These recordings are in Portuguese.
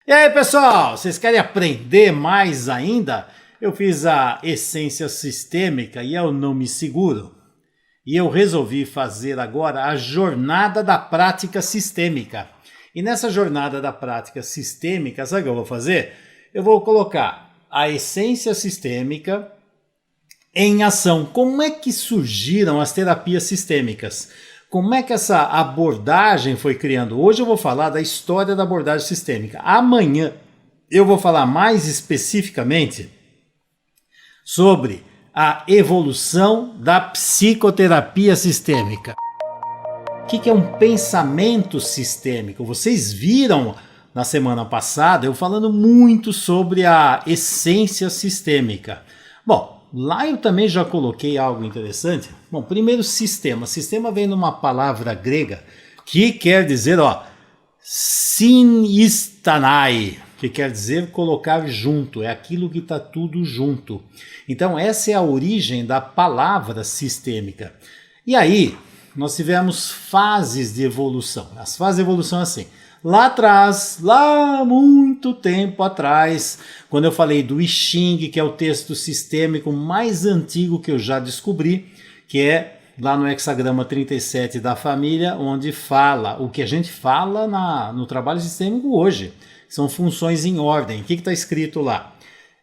E aí, pessoal, vocês querem aprender mais ainda? Eu fiz a essência sistêmica e eu não me seguro. E eu resolvi fazer agora a jornada da prática sistêmica. E nessa jornada da prática sistêmica, sabe o que eu vou fazer? Eu vou colocar a essência sistêmica em ação. Como é que surgiram as terapias sistêmicas? Como é que essa abordagem foi criando? Hoje eu vou falar da história da abordagem sistêmica. Amanhã eu vou falar mais especificamente sobre a evolução da psicoterapia sistêmica. O que é um pensamento sistêmico? Vocês viram na semana passada eu falando muito sobre a essência sistêmica. Bom, lá eu também já coloquei algo interessante. Bom, primeiro sistema. Sistema vem numa palavra grega que quer dizer, sinistanai, que quer dizer colocar junto, é aquilo que está tudo junto. Então essa é a origem da palavra sistêmica. E aí nós tivemos fases de evolução. As fases de evolução assim. Lá atrás, lá muito tempo atrás, quando eu falei do I Ching, que é o texto sistêmico mais antigo que eu já descobri, que é lá no hexagrama 37 da família, onde fala o que a gente fala no trabalho sistêmico hoje. São funções em ordem. O que está escrito lá?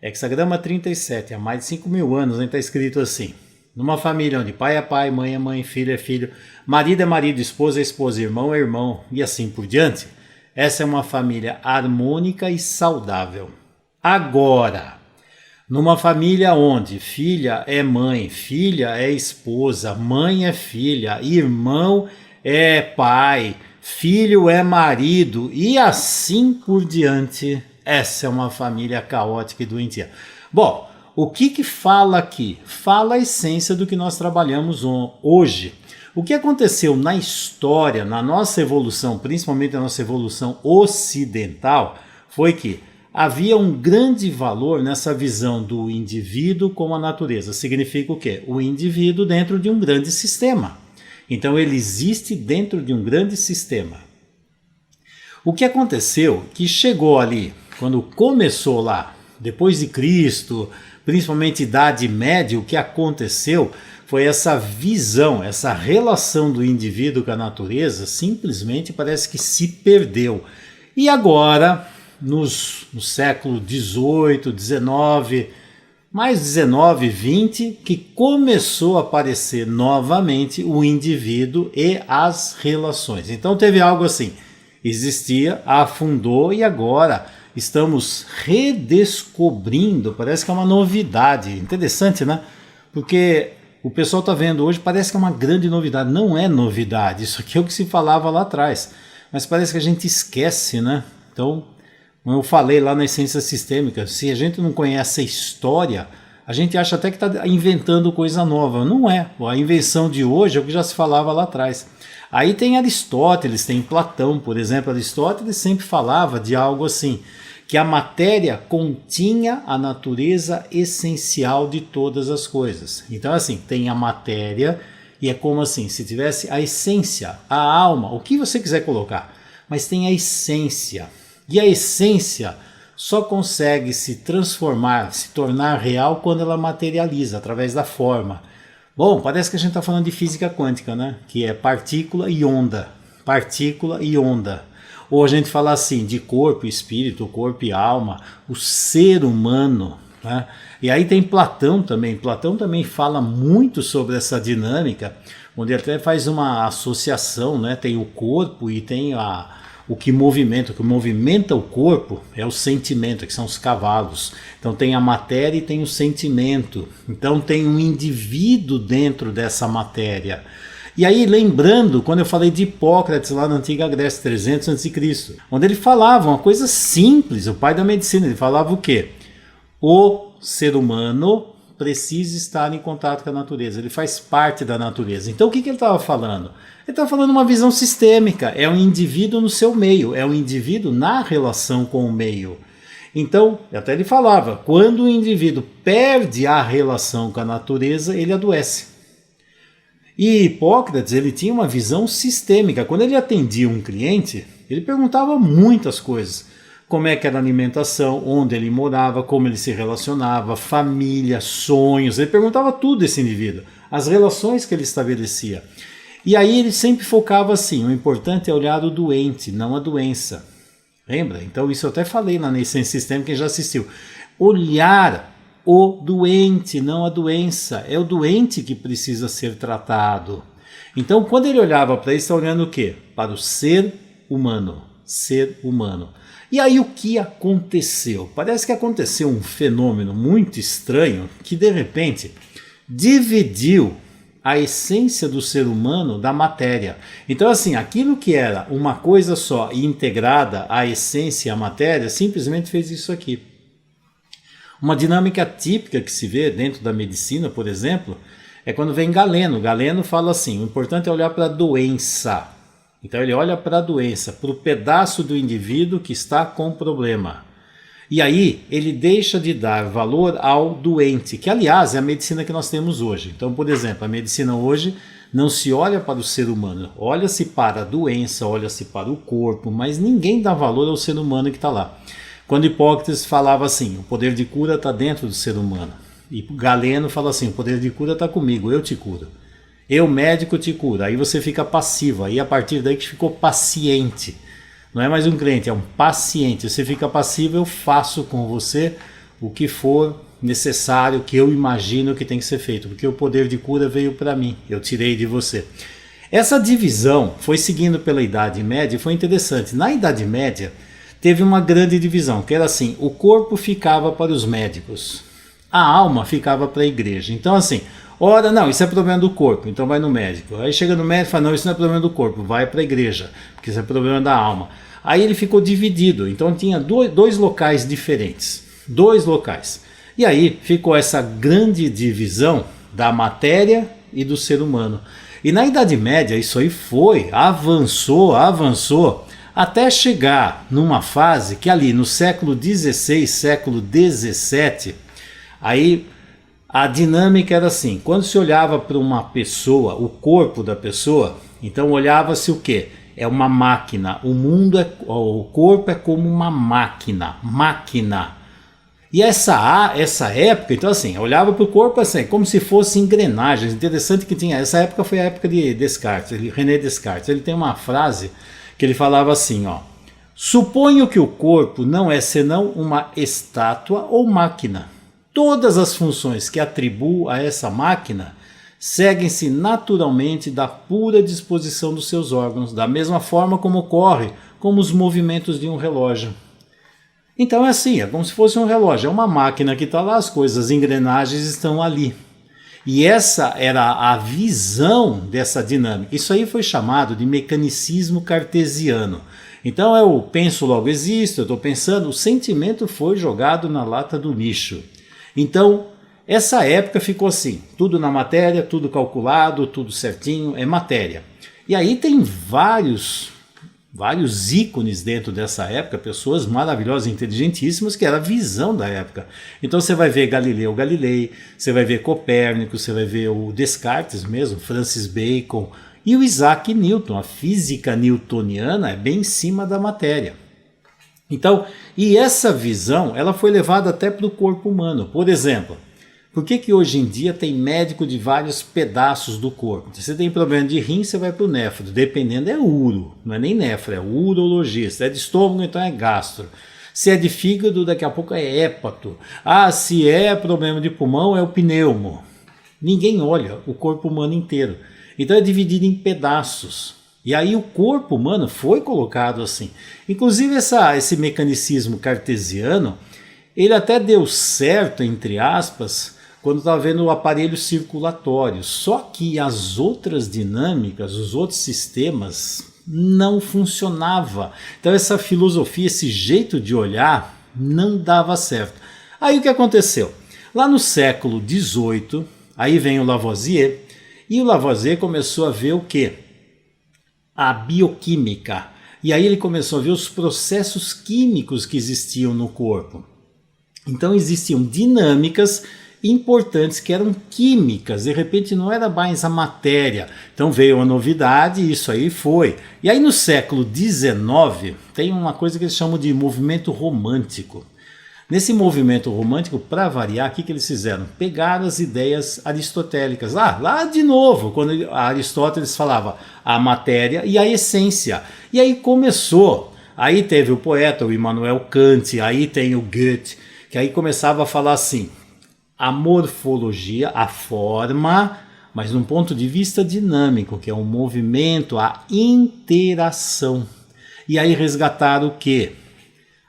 Hexagrama 37, há mais de 5.000 anos, está escrito assim. Numa família onde pai é pai, mãe é mãe, filho é filho, marido é marido, esposa é esposa, irmão é irmão e assim por diante. Essa é uma família harmônica e saudável. Agora, numa família onde filha é mãe, filha é esposa, mãe é filha, irmão é pai, filho é marido e assim por diante, essa é uma família caótica e doentia. Bom, o que fala aqui? Fala a essência do que nós trabalhamos hoje. O que aconteceu na história, na nossa evolução, principalmente na nossa evolução ocidental, foi que havia um grande valor nessa visão do indivíduo como a natureza. Significa o quê? O indivíduo dentro de um grande sistema. Então ele existe dentro de um grande sistema. O que aconteceu, que chegou ali, quando começou lá, depois de Cristo, principalmente Idade Média, o que aconteceu foi essa visão, essa relação do indivíduo com a natureza, simplesmente parece que se perdeu. E agora, no século XVIII, XIX, mais 19, 20, que começou a aparecer novamente o indivíduo e as relações. Então teve algo assim, existia, afundou e agora estamos redescobrindo, parece que é uma novidade, interessante, né? Porque o pessoal está vendo hoje, parece que é uma grande novidade, não é novidade, isso aqui é o que se falava lá atrás, mas parece que a gente esquece, né? Então, como eu falei lá na essência sistêmica, se a gente não conhece a história, a gente acha até que está inventando coisa nova, não é, a invenção de hoje é o que já se falava lá atrás. Aí tem Aristóteles, tem Platão, por exemplo, Aristóteles sempre falava de algo assim, que a matéria continha a natureza essencial de todas as coisas. Então assim, tem a matéria e é como assim, se tivesse a essência, a alma, o que você quiser colocar, mas tem a essência. E a essência só consegue se transformar, se tornar real quando ela materializa, através da forma. Bom, parece que a gente está falando de física quântica, né? Que é partícula e onda. Partícula e onda. Ou a gente fala assim, de corpo e espírito, corpo e alma, o ser humano, né? E aí tem Platão também. Platão também fala muito sobre essa dinâmica, onde até faz uma associação, né? Tem o corpo e tem o que movimenta o corpo é o sentimento, que são os cavalos. Então tem a matéria e tem o sentimento. Então tem um indivíduo dentro dessa matéria. E aí, lembrando, quando eu falei de Hipócrates lá na antiga Grécia, 300 a.C., onde ele falava uma coisa simples, o pai da medicina, ele falava o quê? O ser humano precisa estar em contato com a natureza, ele faz parte da natureza. Então o que ele estava falando? Ele estava falando uma visão sistêmica, é um indivíduo no seu meio, é um indivíduo na relação com o meio. Então, até ele falava, quando o indivíduo perde a relação com a natureza, ele adoece. E Hipócrates, ele tinha uma visão sistêmica. Quando ele atendia um cliente, ele perguntava muitas coisas. como é que era a alimentação, onde ele morava, como ele se relacionava, família, sonhos. Ele perguntava tudo desse indivíduo, as relações que ele estabelecia. E aí ele sempre focava assim, o importante é olhar o doente, não a doença. Lembra? Então isso eu até falei na Neurociência Sistêmica, quem já assistiu. Olhar o doente, não a doença. É o doente que precisa ser tratado. Então quando ele olhava para isso, está olhando o quê? Para o ser humano. Ser humano. E aí o que aconteceu? Parece que aconteceu um fenômeno muito estranho que de repente dividiu a essência do ser humano da matéria. Então assim, aquilo que era uma coisa só e integrada à essência e à matéria, simplesmente fez isso aqui. Uma dinâmica típica que se vê dentro da medicina, por exemplo, é quando vem Galeno. Galeno fala assim, o importante é olhar para a doença. Então ele olha para a doença, para o pedaço do indivíduo que está com problema. E aí ele deixa de dar valor ao doente, que aliás é a medicina que nós temos hoje. Então, por exemplo, a medicina hoje não se olha para o ser humano, olha-se para a doença, olha-se para o corpo, mas ninguém dá valor ao ser humano que está lá. Quando Hipócrates falava assim, o poder de cura está dentro do ser humano. E Galeno fala assim, o poder de cura está comigo, eu te curo. Eu, médico, te curo. Aí você fica passivo. Aí a partir daí que ficou paciente. Não é mais um cliente, é um paciente. Você fica passivo, eu faço com você o que for necessário, que eu imagino que tem que ser feito. Porque o poder de cura veio para mim. Eu tirei de você. Essa divisão foi seguindo pela Idade Média e foi interessante. Na Idade Média teve uma grande divisão, que era assim, o corpo ficava para os médicos. A alma ficava para a igreja. Então assim... Ora, não, isso é problema do corpo, então vai no médico. Aí chega no médico e fala, não, isso não é problema do corpo, vai para a igreja, porque isso é problema da alma. Aí ele ficou dividido, então tinha dois locais diferentes, dois locais. E aí ficou essa grande divisão da matéria e do ser humano. E na Idade Média isso aí avançou, até chegar numa fase que ali no século XVI, século XVII, aí... A dinâmica era assim, quando se olhava para uma pessoa, o corpo da pessoa, então olhava-se o quê? É uma máquina, o corpo é como uma máquina. E essa época, então assim, olhava para o corpo assim, como se fossem engrenagens. Interessante que tinha, essa época foi a época de Descartes, René Descartes. Ele tem uma frase que ele falava assim, ó, suponho que o corpo não é senão uma estátua ou máquina. Todas as funções que atribuo a essa máquina seguem-se naturalmente da pura disposição dos seus órgãos, da mesma forma como ocorre como os movimentos de um relógio. Então é assim, é como se fosse um relógio, é uma máquina que está lá, as coisas, as engrenagens estão ali. E essa era a visão dessa dinâmica. Isso aí foi chamado de mecanicismo cartesiano. Então eu penso, logo existo, eu estou pensando, o sentimento foi jogado na lata do lixo. Então, essa época ficou assim, tudo na matéria, tudo calculado, tudo certinho, é matéria. E aí tem vários ícones dentro dessa época, pessoas maravilhosas, inteligentíssimas, que era a visão da época. Então você vai ver Galileu Galilei, você vai ver Copérnico, você vai ver o Descartes mesmo, Francis Bacon e o Isaac Newton. A física newtoniana é bem em cima da matéria. Então, e essa visão, ela foi levada até para o corpo humano. Por exemplo, por que hoje em dia tem médico de vários pedaços do corpo? Se você tem problema de rim, você vai para o néfro, dependendo é uro, não é nem néfro, é urologista. É de estômago, então é gastro. Se é de fígado, daqui a pouco é hépato. Ah, se é problema de pulmão, é o pneumo. Ninguém olha o corpo humano inteiro. Então é dividido em pedaços. E aí o corpo humano foi colocado assim. Inclusive esse mecanicismo cartesiano, ele até deu certo, entre aspas, quando estava vendo o aparelho circulatório. Só que as outras dinâmicas, os outros sistemas, não funcionava. Então essa filosofia, esse jeito de olhar, não dava certo. Aí o que aconteceu? Lá no século XVIII, aí vem o Lavoisier, e o Lavoisier começou a ver o quê? A bioquímica. E aí ele começou a ver os processos químicos que existiam no corpo. Então existiam dinâmicas importantes que eram químicas, de repente não era mais a matéria. Então veio uma novidade e isso aí foi. E aí no século XIX tem uma coisa que eles chamam de movimento romântico. Nesse movimento romântico, para variar, o que eles fizeram? Pegaram as ideias aristotélicas. Lá de novo, quando Aristóteles falava a matéria e a essência. E aí começou. Aí teve o poeta, o Immanuel Kant, aí tem o Goethe, que aí começava a falar assim, a morfologia, a forma, mas num ponto de vista dinâmico, que é um movimento, a interação. E aí resgataram o quê?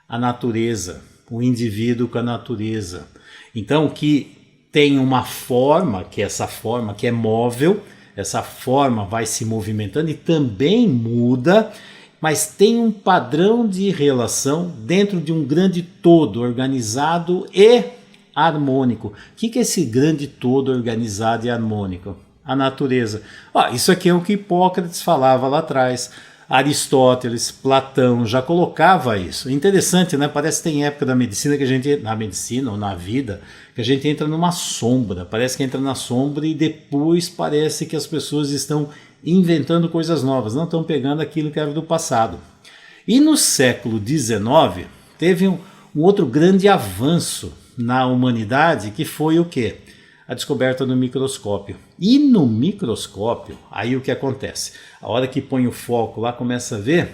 A natureza. O indivíduo com a natureza. Então, que tem uma forma, que é essa forma que é móvel, essa forma vai se movimentando e também muda, mas tem um padrão de relação dentro de um grande todo organizado e harmônico. O que é esse grande todo organizado e harmônico? A natureza. Isso aqui é o que Hipócrates falava lá atrás. Aristóteles, Platão já colocava isso. Interessante, né? Parece que tem época da medicina que a gente, na medicina ou na vida, que a gente entra numa sombra. Parece que entra na sombra e depois parece que as pessoas estão inventando coisas novas, não estão pegando aquilo que era do passado. E no século XIX teve um outro grande avanço na humanidade, que foi o quê? A descoberta do microscópio. E no microscópio, aí o que acontece? A hora que põe o foco lá, começa a ver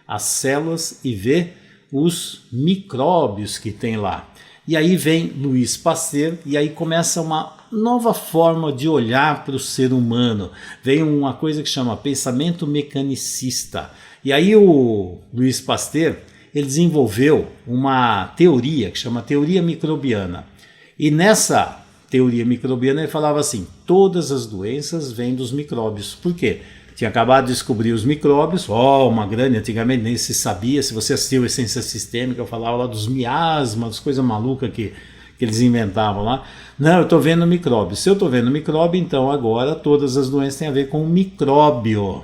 as células e ver os micróbios que tem lá. E aí vem Louis Pasteur e aí começa uma nova forma de olhar para o ser humano. Vem uma coisa que chama pensamento mecanicista. E aí o Louis Pasteur, ele desenvolveu uma teoria que chama teoria microbiana. E nessa teoria microbiana, ele falava assim, todas as doenças vêm dos micróbios. Por quê? Tinha acabado de descobrir os micróbios, uma grande, antigamente nem se sabia, se você assistiu Essência Sistêmica, eu falava lá dos miasmas, das coisas malucas que eles inventavam lá. Não, eu estou vendo micróbio. Se eu estou vendo micróbio, então agora todas as doenças têm a ver com o micróbio.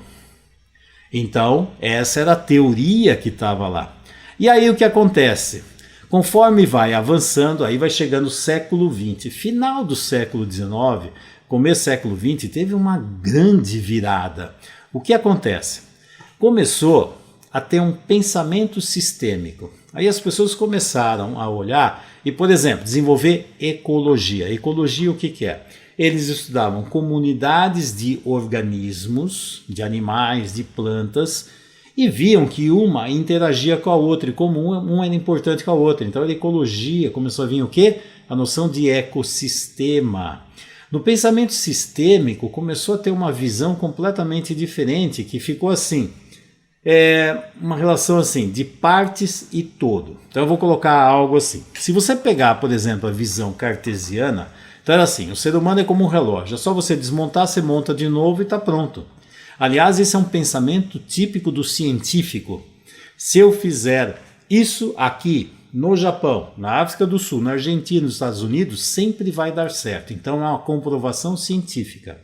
Então, essa era a teoria que estava lá. E aí o que acontece? Conforme vai avançando, aí vai chegando o século XX, final do século XIX, começo do século XX, teve uma grande virada. O que acontece? Começou a ter um pensamento sistêmico. Aí as pessoas começaram a olhar e, por exemplo, desenvolver ecologia. Ecologia o que é? Eles estudavam comunidades de organismos, de animais, de plantas, e viam que uma interagia com a outra, e como uma era importante com a outra. Então a ecologia começou a vir o quê? A noção de ecossistema. No pensamento sistêmico começou a ter uma visão completamente diferente, que ficou assim, uma relação assim, de partes e todo. Então eu vou colocar algo assim. Se você pegar, por exemplo, a visão cartesiana, então era assim, o ser humano é como um relógio, é só você desmontar, você monta de novo e está pronto. Aliás, esse é um pensamento típico do científico. Se eu fizer isso aqui no Japão, na África do Sul, na Argentina, nos Estados Unidos, sempre vai dar certo. Então é uma comprovação científica.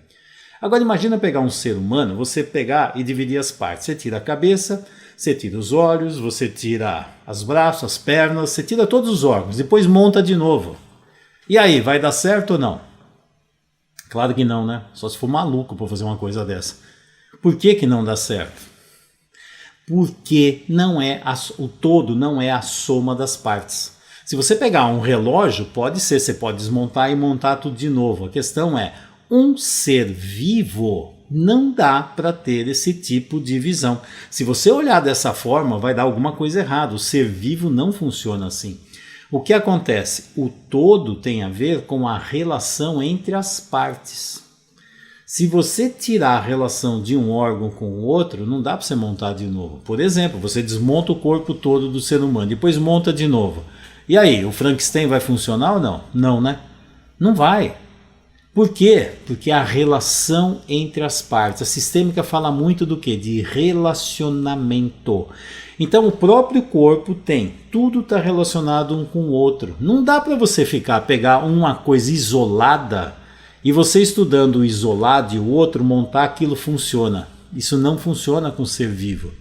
Agora imagina pegar um ser humano, você pegar e dividir as partes. Você tira a cabeça, você tira os olhos, você tira os braços, as pernas, você tira todos os órgãos, depois monta de novo. E aí, vai dar certo ou não? Claro que não, né? Só se for maluco para fazer uma coisa dessa. Por que não dá certo? Porque o todo não é a soma das partes. Se você pegar um relógio, pode ser, você pode desmontar e montar tudo de novo. A questão é, um ser vivo não dá para ter esse tipo de visão. Se você olhar dessa forma, vai dar alguma coisa errada. O ser vivo não funciona assim. O que acontece? O todo tem a ver com a relação entre as partes. Se você tirar a relação de um órgão com o outro, não dá para você montar de novo. Por exemplo, você desmonta o corpo todo do ser humano, depois monta de novo. E aí, o Frankenstein vai funcionar ou não? Não, né? Não vai. Por quê? Porque a relação entre as partes. A sistêmica fala muito do quê? De relacionamento. Então o próprio corpo tem, tudo está relacionado um com o outro. Não dá para você pegar uma coisa isolada e você estudando o isolado e o outro, montar aquilo funciona. Isso não funciona com o ser vivo.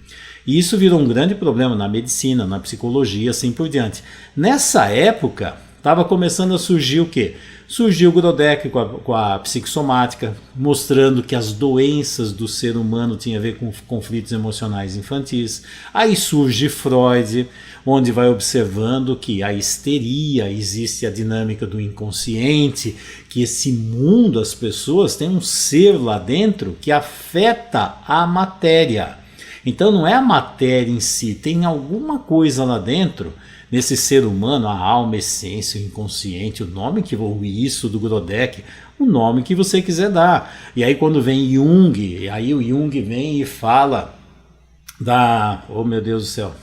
E isso virou um grande problema na medicina, na psicologia, assim por diante. Nessa época, estava começando a surgir o quê? Surgiu o Grodeck com a psicossomática, mostrando que as doenças do ser humano tinham a ver com conflitos emocionais infantis. Aí surge Freud, onde vai observando que a histeria, existe a dinâmica do inconsciente, que esse mundo, as pessoas têm um ser lá dentro que afeta a matéria. Então não é a matéria em si, tem alguma coisa lá dentro, nesse ser humano, a alma, a essência, o inconsciente, o nome que isso do Grodeck, o nome que você quiser dar. E aí quando vem Jung, aí o Jung vem e fala da, oh meu Deus do céu,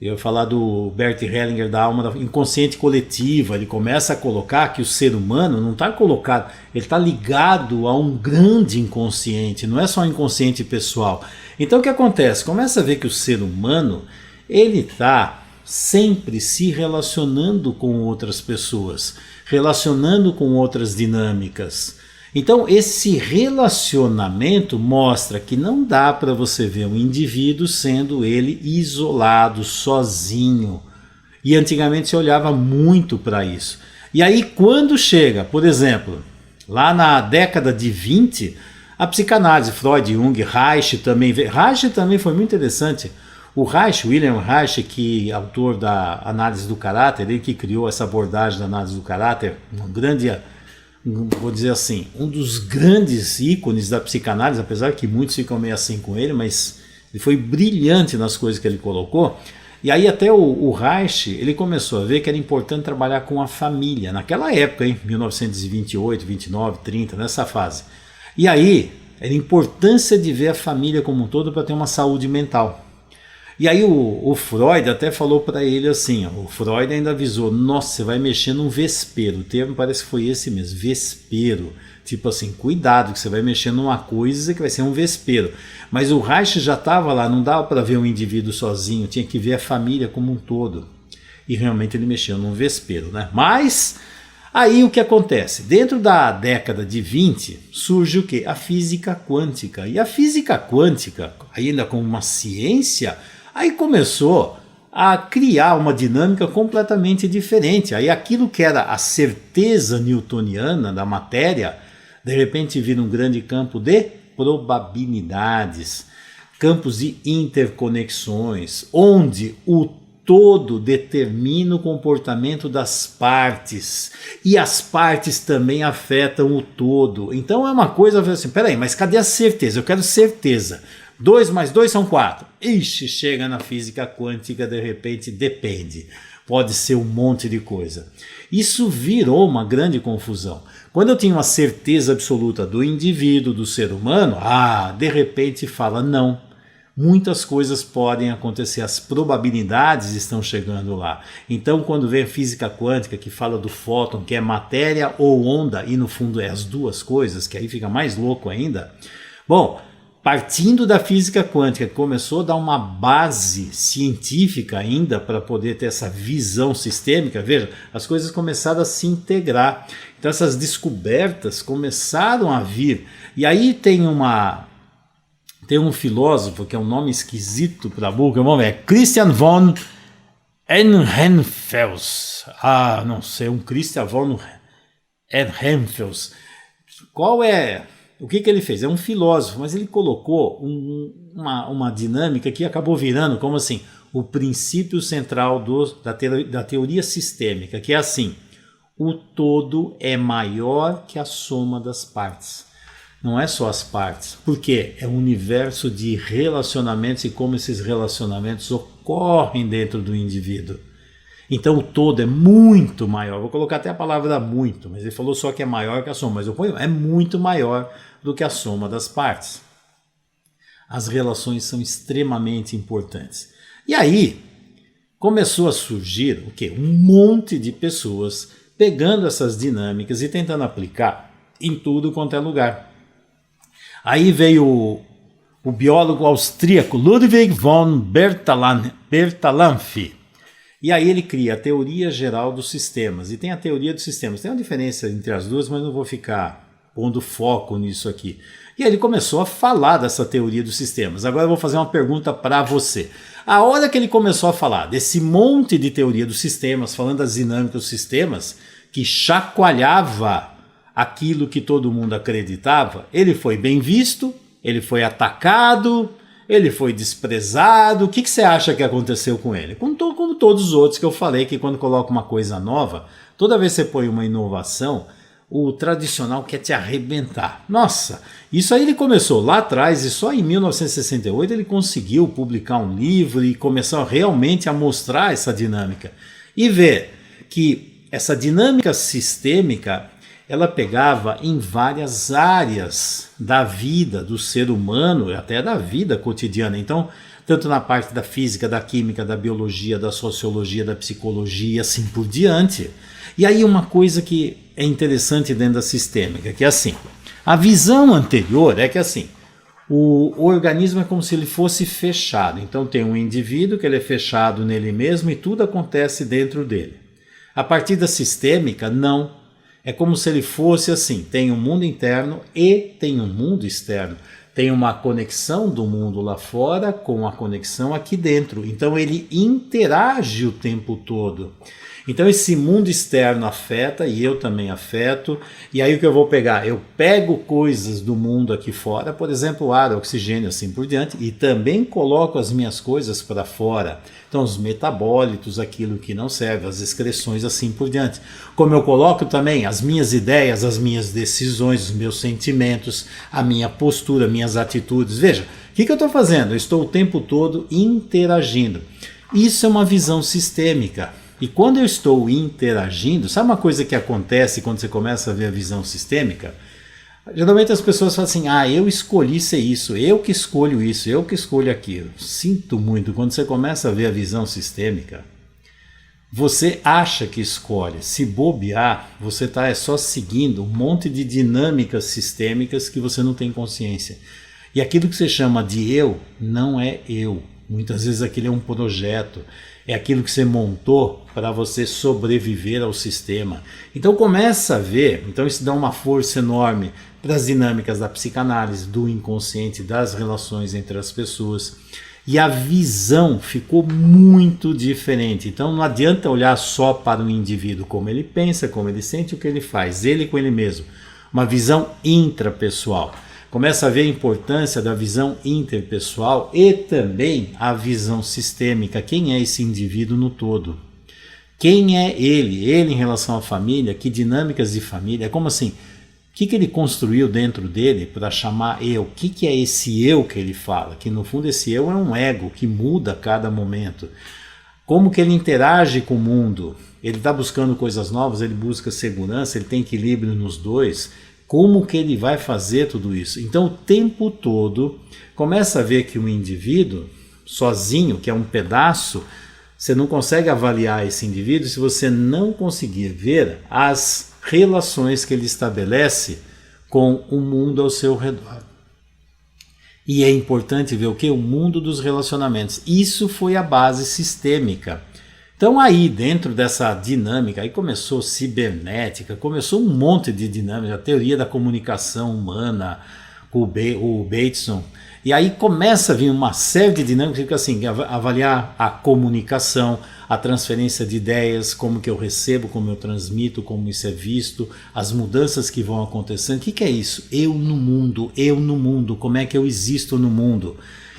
eu ia falar do Bert Hellinger, da alma da inconsciente coletiva. Ele começa a colocar que o ser humano não está colocado, ele está ligado a um grande inconsciente, não é só um inconsciente pessoal. Então o que acontece? Começa a ver que o ser humano, ele está sempre se relacionando com outras pessoas, relacionando com outras dinâmicas. Então esse relacionamento mostra que não dá para você ver um indivíduo sendo ele isolado, sozinho. E antigamente se olhava muito para isso. E aí quando chega, por exemplo, lá na década de 20, a psicanálise, Freud, Jung, Reich também foi muito interessante. O Reich, William Reich, que é autor da análise do caráter, ele que criou essa abordagem da análise do caráter, um grande, vou dizer assim, um dos grandes ícones da psicanálise, apesar que muitos ficam meio assim com ele, mas ele foi brilhante nas coisas que ele colocou. E aí até o Reich, ele começou a ver que era importante trabalhar com a família, naquela época, hein, 1928, 29, 30, nessa fase. E aí, era a importância de ver a família como um todo para ter uma saúde mental. E aí o Freud até falou para ele assim, ó, o Freud ainda avisou, nossa, você vai mexer num vespeiro, o termo parece que foi esse mesmo, vespeiro, tipo assim, cuidado que você vai mexer numa coisa que vai ser um vespeiro. Mas o Reich já estava lá, não dava para ver um indivíduo sozinho, tinha que ver a família como um todo. E realmente ele mexeu num vespeiro, né? Mas aí o que acontece? Dentro da década de 20 surge o quê? A física quântica. E a física quântica, ainda como uma ciência, aí começou a criar uma dinâmica completamente diferente. Aí aquilo que era a certeza newtoniana da matéria, de repente vira um grande campo de probabilidades, campos de interconexões, onde o todo determina o comportamento das partes e as partes também afetam o todo. Então é uma coisa assim, peraí, mas cadê a certeza? Eu quero certeza. 2 mais 2 são 4. Ixi, chega na física quântica, de repente depende. Pode ser um monte de coisa. Isso virou uma grande confusão. Quando eu tinha uma certeza absoluta do indivíduo, do ser humano, de repente fala não. Muitas coisas podem acontecer, as probabilidades estão chegando lá. Então quando vem a física quântica que fala do fóton, que é matéria ou onda, e no fundo é as duas coisas, que aí fica mais louco ainda. Bom, partindo da física quântica, que começou a dar uma base científica ainda para poder ter essa visão sistêmica, veja, as coisas começaram a se integrar. Então essas descobertas começaram a vir. E aí tem um filósofo que é um nome esquisito para burro, o nome é Christian von Ehrenfels. Não sei, um Christian von Ehrenfels. O que ele fez? É um filósofo, mas ele colocou uma dinâmica que acabou virando como assim, o princípio central da teoria sistêmica, que é assim, o todo é maior que a soma das partes. Não é só as partes, porque é um universo de relacionamentos e como esses relacionamentos ocorrem dentro do indivíduo. Então o todo é muito maior, vou colocar até a palavra muito, mas ele falou só que é maior que a soma, mas eu ponho é muito maior do que a soma das partes. As relações são extremamente importantes. E aí começou a surgir o quê? Um monte de pessoas pegando essas dinâmicas e tentando aplicar em tudo quanto é lugar. Aí veio o biólogo austríaco Ludwig von Bertalanffy. E aí ele cria a teoria geral dos sistemas. E tem a teoria dos sistemas. Tem uma diferença entre as duas, mas não vou ficar pondo foco nisso aqui. E aí ele começou a falar dessa teoria dos sistemas. Agora eu vou fazer uma pergunta para você. A hora que ele começou a falar desse monte de teoria dos sistemas, falando das dinâmicas dos sistemas, que chacoalhava aquilo que todo mundo acreditava, ele foi bem visto, ele foi atacado, ele foi desprezado. O que você acha que aconteceu com ele? Como todos os outros que eu falei, que quando coloca uma coisa nova, toda vez que você põe uma inovação, o tradicional quer te arrebentar. Nossa, isso aí ele começou lá atrás e só em 1968 ele conseguiu publicar um livro e começou realmente a mostrar essa dinâmica. E ver que essa dinâmica sistêmica, ela pegava em várias áreas da vida do ser humano e até da vida cotidiana. Então, tanto na parte da física, da química, da biologia, da sociologia, da psicologia, assim por diante. E aí uma coisa que é interessante dentro da sistêmica, que é assim, a visão anterior é que assim, o organismo é como se ele fosse fechado. Então tem um indivíduo que ele é fechado nele mesmo e tudo acontece dentro dele. A partir da sistêmica, não. É como se ele fosse assim, tem um mundo interno e tem um mundo externo. Tem uma conexão do mundo lá fora com a conexão aqui dentro. Então ele interage o tempo todo. Então esse mundo externo afeta e eu também afeto. E aí o que eu vou pegar? Eu pego coisas do mundo aqui fora, por exemplo, ar, oxigênio, assim por diante, e também coloco as minhas coisas para fora. Então os metabólitos, aquilo que não serve, as excreções, assim por diante. Como eu coloco também as minhas ideias, as minhas decisões, os meus sentimentos, a minha postura, minhas atitudes. Veja, o que eu estou fazendo? Eu estou o tempo todo interagindo. Isso é uma visão sistêmica. E quando eu estou interagindo, sabe uma coisa que acontece quando você começa a ver a visão sistêmica? Geralmente as pessoas falam assim, eu escolhi ser isso, eu que escolho isso, eu que escolho aquilo. Sinto muito, quando você começa a ver a visão sistêmica, você acha que escolhe. Se bobear, você está só seguindo um monte de dinâmicas sistêmicas que você não tem consciência. E aquilo que você chama de eu, não é eu. Muitas vezes aquilo é um projeto. É aquilo que você montou para você sobreviver ao sistema. Então começa a ver, então isso dá uma força enorme para as dinâmicas da psicanálise, do inconsciente, das relações entre as pessoas. E a visão ficou muito diferente. Então não adianta olhar só para o indivíduo, como ele pensa, como ele sente, o que ele faz, ele com ele mesmo. Uma visão intrapessoal. Começa a ver a importância da visão interpessoal e também a visão sistêmica. Quem é esse indivíduo no todo? Quem é ele? Ele em relação à família, que dinâmicas de família? Como assim? O que ele construiu dentro dele para chamar eu? O que é esse eu que ele fala? Que no fundo esse eu é um ego que muda a cada momento. Como que ele interage com o mundo? Ele está buscando coisas novas, ele busca segurança, ele tem equilíbrio nos dois. Como que ele vai fazer tudo isso? Então o tempo todo começa a ver que um indivíduo sozinho, que é um pedaço, você não consegue avaliar esse indivíduo se você não conseguir ver as relações que ele estabelece com o mundo ao seu redor. E é importante ver o que? O mundo dos relacionamentos. Isso foi a base sistêmica. Então aí dentro dessa dinâmica, aí começou cibernética, começou um monte de dinâmica, a teoria da comunicação humana, o Bateson, e aí começa a vir uma série de dinâmicas, fica assim, avaliar a comunicação, a transferência de ideias, como que eu recebo, como eu transmito, como isso é visto, as mudanças que vão acontecendo. O que é isso? Eu no mundo, como é que eu existo no mundo?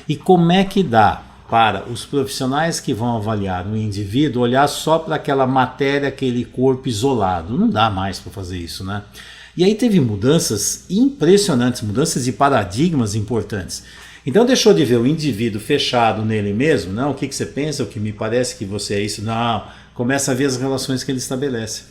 E como é que dá para os profissionais que vão avaliar um indivíduo olhar só para aquela matéria, aquele corpo isolado? Não dá mais para fazer isso, né? E aí teve mudanças impressionantes, mudanças de paradigmas importantes. Então deixou de ver o indivíduo fechado nele mesmo, não, o que você pensa, o que me parece que você é isso, não, começa a ver as relações que ele estabelece.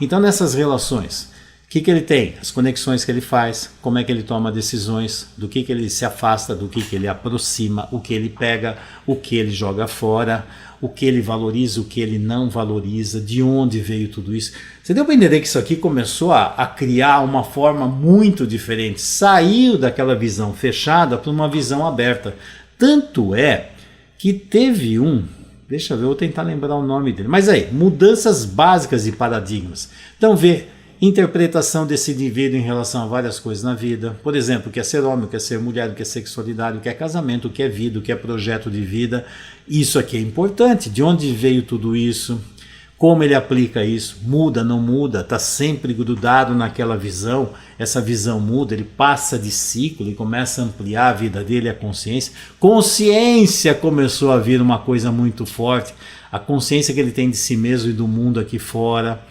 Então nessas relações, o que ele tem? As conexões que ele faz, como é que ele toma decisões, do que ele se afasta, do que ele aproxima, o que ele pega, o que ele joga fora, o que ele valoriza, o que ele não valoriza, de onde veio tudo isso. Você deu para entender que isso aqui começou a criar uma forma muito diferente, saiu daquela visão fechada para uma visão aberta. Tanto é que teve deixa eu ver, vou tentar lembrar o nome dele, mas aí, mudanças básicas de paradigmas. Então vê interpretação desse indivíduo em relação a várias coisas na vida. Por exemplo, o que é ser homem, o que é ser mulher, o que é sexualidade, o que é casamento, o que é vida, o que é projeto de vida. Isso aqui é importante. De onde veio tudo isso? Como ele aplica isso? Muda, não muda? Está sempre grudado naquela visão? Essa visão muda, ele passa de ciclo e começa a ampliar a vida dele, a consciência. Consciência começou a vir uma coisa muito forte. A consciência que ele tem de si mesmo e do mundo aqui fora.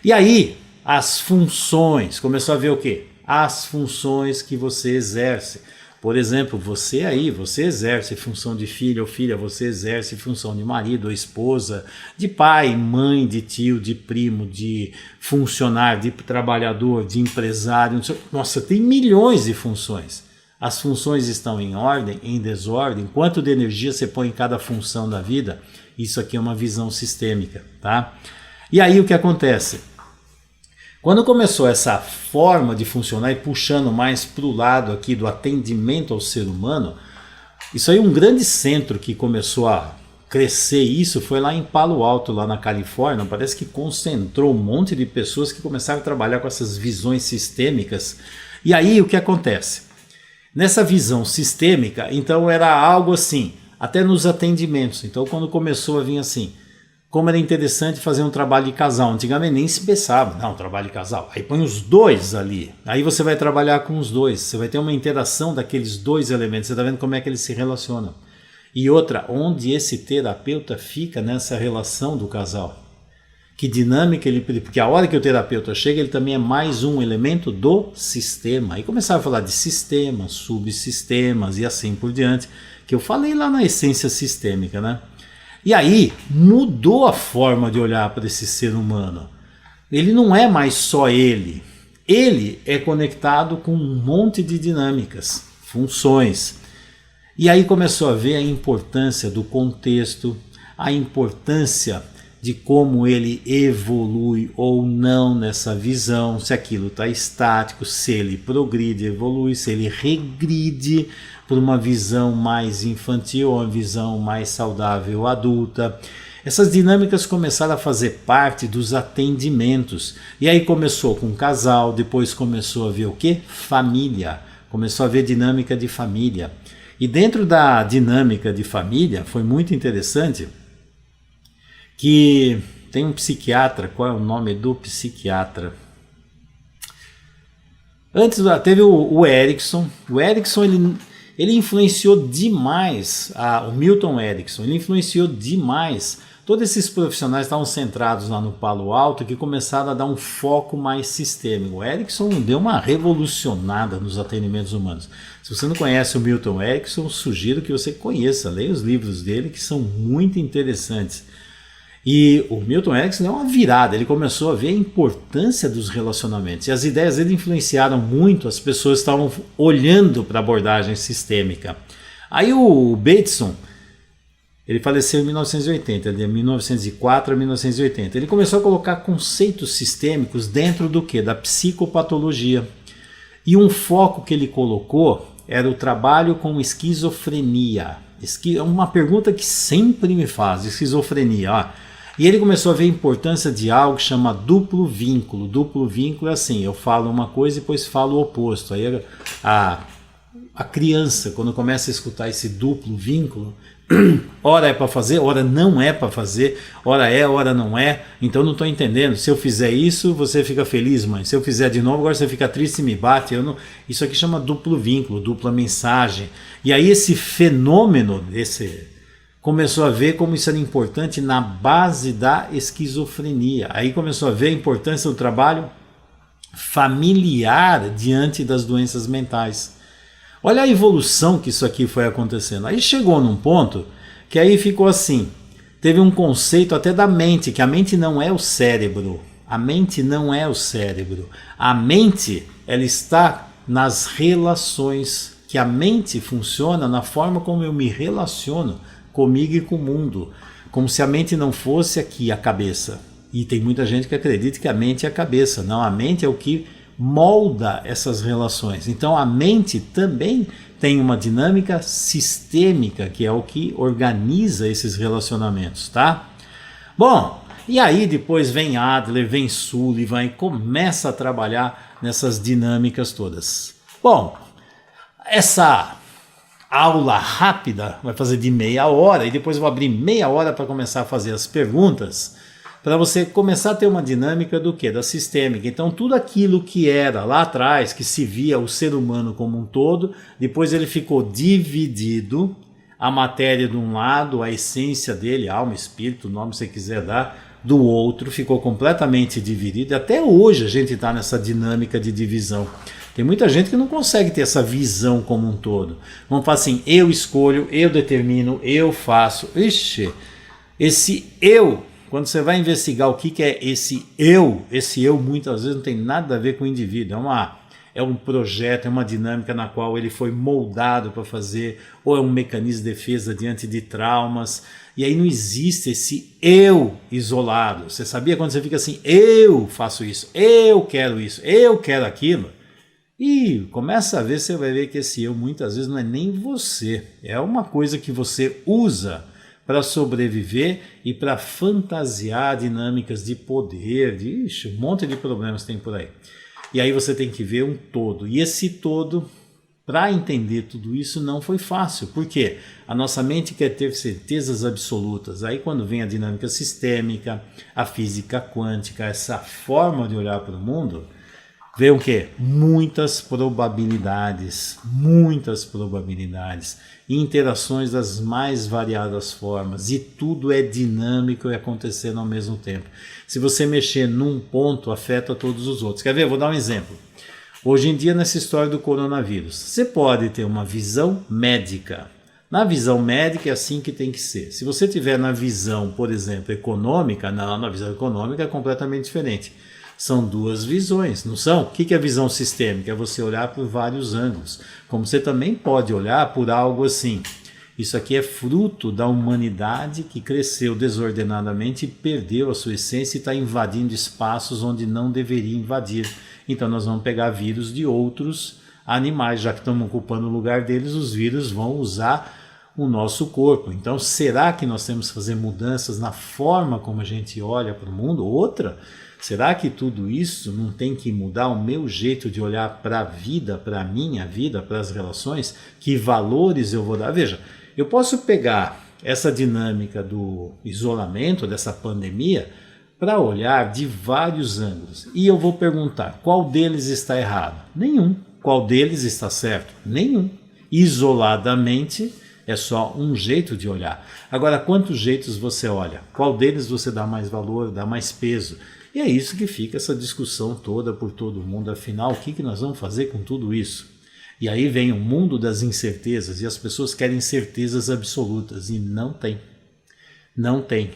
E aí, as funções. Começou a ver o quê? As funções que você exerce. Por exemplo, você aí, você exerce função de filho ou filha, você exerce função de marido ou esposa, de pai, mãe, de tio, de primo, de funcionário, de trabalhador, de empresário. Nossa, tem milhões de funções. As funções estão em ordem, em desordem. Quanto de energia você põe em cada função da vida? Isso aqui é uma visão sistêmica, tá? E aí o que acontece? Quando começou essa forma de funcionar e puxando mais para o lado aqui do atendimento ao ser humano, isso aí um grande centro que começou a crescer isso foi lá em Palo Alto, lá na Califórnia. Parece que concentrou um monte de pessoas que começaram a trabalhar com essas visões sistêmicas. E aí o que acontece? Nessa visão sistêmica, então era algo assim, até nos atendimentos. Então quando começou a vir assim, como era interessante fazer um trabalho de casal. Antigamente nem se pensava, não, trabalho de casal. Aí põe os dois ali. Aí você vai trabalhar com os dois. Você vai ter uma interação daqueles dois elementos. Você está vendo como é que eles se relacionam. E outra, onde esse terapeuta fica nessa relação do casal. Que dinâmica ele... Porque a hora que o terapeuta chega, ele também é mais um elemento do sistema. Aí começaram a falar de sistemas, subsistemas e assim por diante. Que eu falei lá na essência sistêmica, né? E aí mudou a forma de olhar para esse ser humano. Ele não é mais só ele. Ele é conectado com um monte de dinâmicas, funções. E aí começou a ver a importância do contexto, a importância de como ele evolui ou não nessa visão, se aquilo está estático, se ele progride, evolui, se ele regride por uma visão mais infantil ou uma visão mais saudável adulta. Essas dinâmicas começaram a fazer parte dos atendimentos. E aí começou com casal, depois começou a ver o quê? Família. Começou a ver dinâmica de família. E dentro da dinâmica de família foi muito interessante que tem um psiquiatra. Qual é o nome do psiquiatra? Antes teve o Erickson. O Erickson ele influenciou demais, o Milton Erickson, ele influenciou demais. Todos esses profissionais estavam centrados lá no Palo Alto que começaram a dar um foco mais sistêmico. O Erickson deu uma revolucionada nos atendimentos humanos. Se você não conhece o Milton Erickson, sugiro que você conheça, leia os livros dele que são muito interessantes. E o Milton Erickson deu uma virada, ele começou a ver a importância dos relacionamentos. E as ideias dele influenciaram muito, as pessoas estavam olhando para a abordagem sistêmica. Aí o Bateson, ele faleceu em 1980, de 1904 a 1980. Ele começou a colocar conceitos sistêmicos dentro do quê? Da psicopatologia. E um foco que ele colocou era o trabalho com esquizofrenia. Uma pergunta que sempre me faz, esquizofrenia, ó. E ele começou a ver a importância de algo que chama duplo vínculo. Duplo vínculo é assim, eu falo uma coisa e depois falo o oposto. Aí a criança, quando começa a escutar esse duplo vínculo, ora é para fazer, ora não é para fazer, ora é, ora não é. Então não estou entendendo. Se eu fizer isso, você fica feliz, mãe. Se eu fizer de novo, agora você fica triste e me bate. Isso aqui chama duplo vínculo, dupla mensagem. E aí esse fenômeno começou a ver como isso era importante na base da esquizofrenia. Aí começou a ver a importância do trabalho familiar diante das doenças mentais. Olha a evolução que isso aqui foi acontecendo. Aí chegou num ponto que aí ficou assim, teve um conceito até da mente, que a mente não é o cérebro. A mente não é o cérebro. A mente, ela está nas relações, que a mente funciona na forma como eu me relaciono comigo e com o mundo, como se a mente não fosse aqui a cabeça. E tem muita gente que acredita que a mente é a cabeça. Não, a mente é o que molda essas relações. Então a mente também tem uma dinâmica sistêmica, que é o que organiza esses relacionamentos, tá? Bom, e aí depois vem Adler, vem Sullivan e começa a trabalhar nessas dinâmicas todas. Bom, essa aula rápida vai fazer de meia hora e depois eu vou abrir meia hora para começar a fazer as perguntas, para você começar a ter uma dinâmica do quê? Da sistêmica. Então tudo aquilo que era lá atrás, que se via o ser humano como um todo, depois ele ficou dividido, a matéria de um lado, a essência dele, alma, espírito, o nome que você quiser dar, do outro, ficou completamente dividido. Até hoje a gente está nessa dinâmica de divisão. Tem muita gente que não consegue ter essa visão como um todo. Vamos falar assim, eu escolho, eu determino, eu faço. Ixi, esse eu, quando você vai investigar o que é esse eu muitas vezes não tem nada a ver com o indivíduo. É um projeto, é uma dinâmica na qual ele foi moldado para fazer, ou é um mecanismo de defesa diante de traumas. E aí não existe esse eu isolado. Você sabia quando você fica assim, eu faço isso, eu quero aquilo? E começa a ver, você vai ver que esse eu muitas vezes não é nem você. É uma coisa que você usa para sobreviver e para fantasiar dinâmicas de poder, um monte de problemas tem por aí. E aí você tem que ver um todo. E esse todo, para entender tudo isso, não foi fácil. Por quê? A nossa mente quer ter certezas absolutas. Aí quando vem a dinâmica sistêmica, a física quântica, essa forma de olhar para o mundo, vê o quê? Muitas probabilidades, interações das mais variadas formas, e tudo é dinâmico e acontecendo ao mesmo tempo. Se você mexer num ponto, afeta todos os outros. Quer ver? Eu vou dar um exemplo. Hoje em dia, nessa história do coronavírus, você pode ter uma visão médica. Na visão médica é assim que tem que ser. Se você tiver na visão, por exemplo, econômica, não, na visão econômica é completamente diferente. São duas visões, não são? O que é a visão sistêmica? É você olhar por vários ângulos. Como você também pode olhar por algo assim. Isso aqui é fruto da humanidade que cresceu desordenadamente e perdeu a sua essência e está invadindo espaços onde não deveria invadir. Então nós vamos pegar vírus de outros animais, já que estamos ocupando o lugar deles, os vírus vão usar o nosso corpo. Então será que nós temos que fazer mudanças na forma como a gente olha para o mundo? Outra, será que tudo isso não tem que mudar o meu jeito de olhar para a vida, para a minha vida, para as relações? Que valores eu vou dar? Veja, eu posso pegar essa dinâmica do isolamento, dessa pandemia, para olhar de vários ângulos. E eu vou perguntar, qual deles está errado? Nenhum. Qual deles está certo? Nenhum. Isoladamente, é só um jeito de olhar. Agora, quantos jeitos você olha? Qual deles você dá mais valor, dá mais peso? E é isso que fica essa discussão toda por todo mundo. Afinal, o que nós vamos fazer com tudo isso? E aí vem o mundo das incertezas e as pessoas querem certezas absolutas e não tem. Não tem.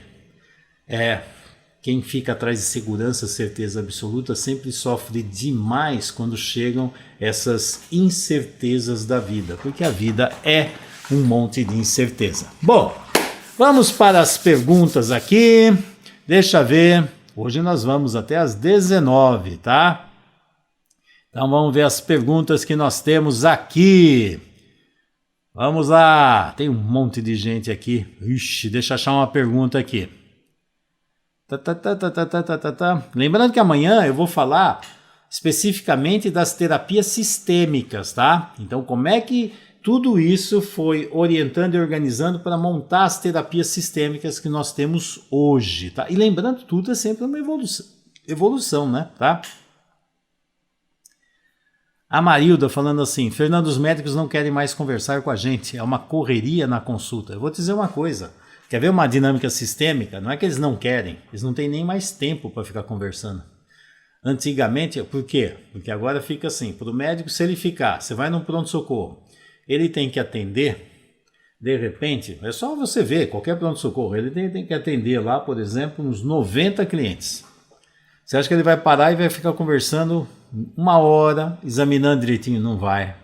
Quem fica atrás de segurança, certeza absoluta, sempre sofre demais quando chegam essas incertezas da vida, porque a vida é um monte de incerteza. Bom, vamos para as perguntas aqui. Deixa eu ver. Hoje nós vamos até às 19, tá? Então vamos ver as perguntas que nós temos aqui. Vamos lá. Tem um monte de gente aqui. Ixi, deixa eu achar uma pergunta aqui. Lembrando que amanhã eu vou falar especificamente das terapias sistêmicas, tá? Então como é que tudo isso foi orientando e organizando para montar as terapias sistêmicas que nós temos hoje, tá? E lembrando, tudo é sempre uma evolução, né? Tá? A Marilda falando assim, Fernando, os médicos não querem mais conversar com a gente, é uma correria na consulta. Eu vou te dizer uma coisa, quer ver uma dinâmica sistêmica? Não é que eles não querem, eles não têm nem mais tempo para ficar conversando. Antigamente, por quê? Porque agora fica assim, para o médico, se ele ficar, você vai num pronto-socorro, ele tem que atender, de repente, é só você ver, qualquer pronto-socorro, ele tem que atender lá, por exemplo, uns 90 clientes. Você acha que ele vai parar e vai ficar conversando uma hora, examinando direitinho? Não vai.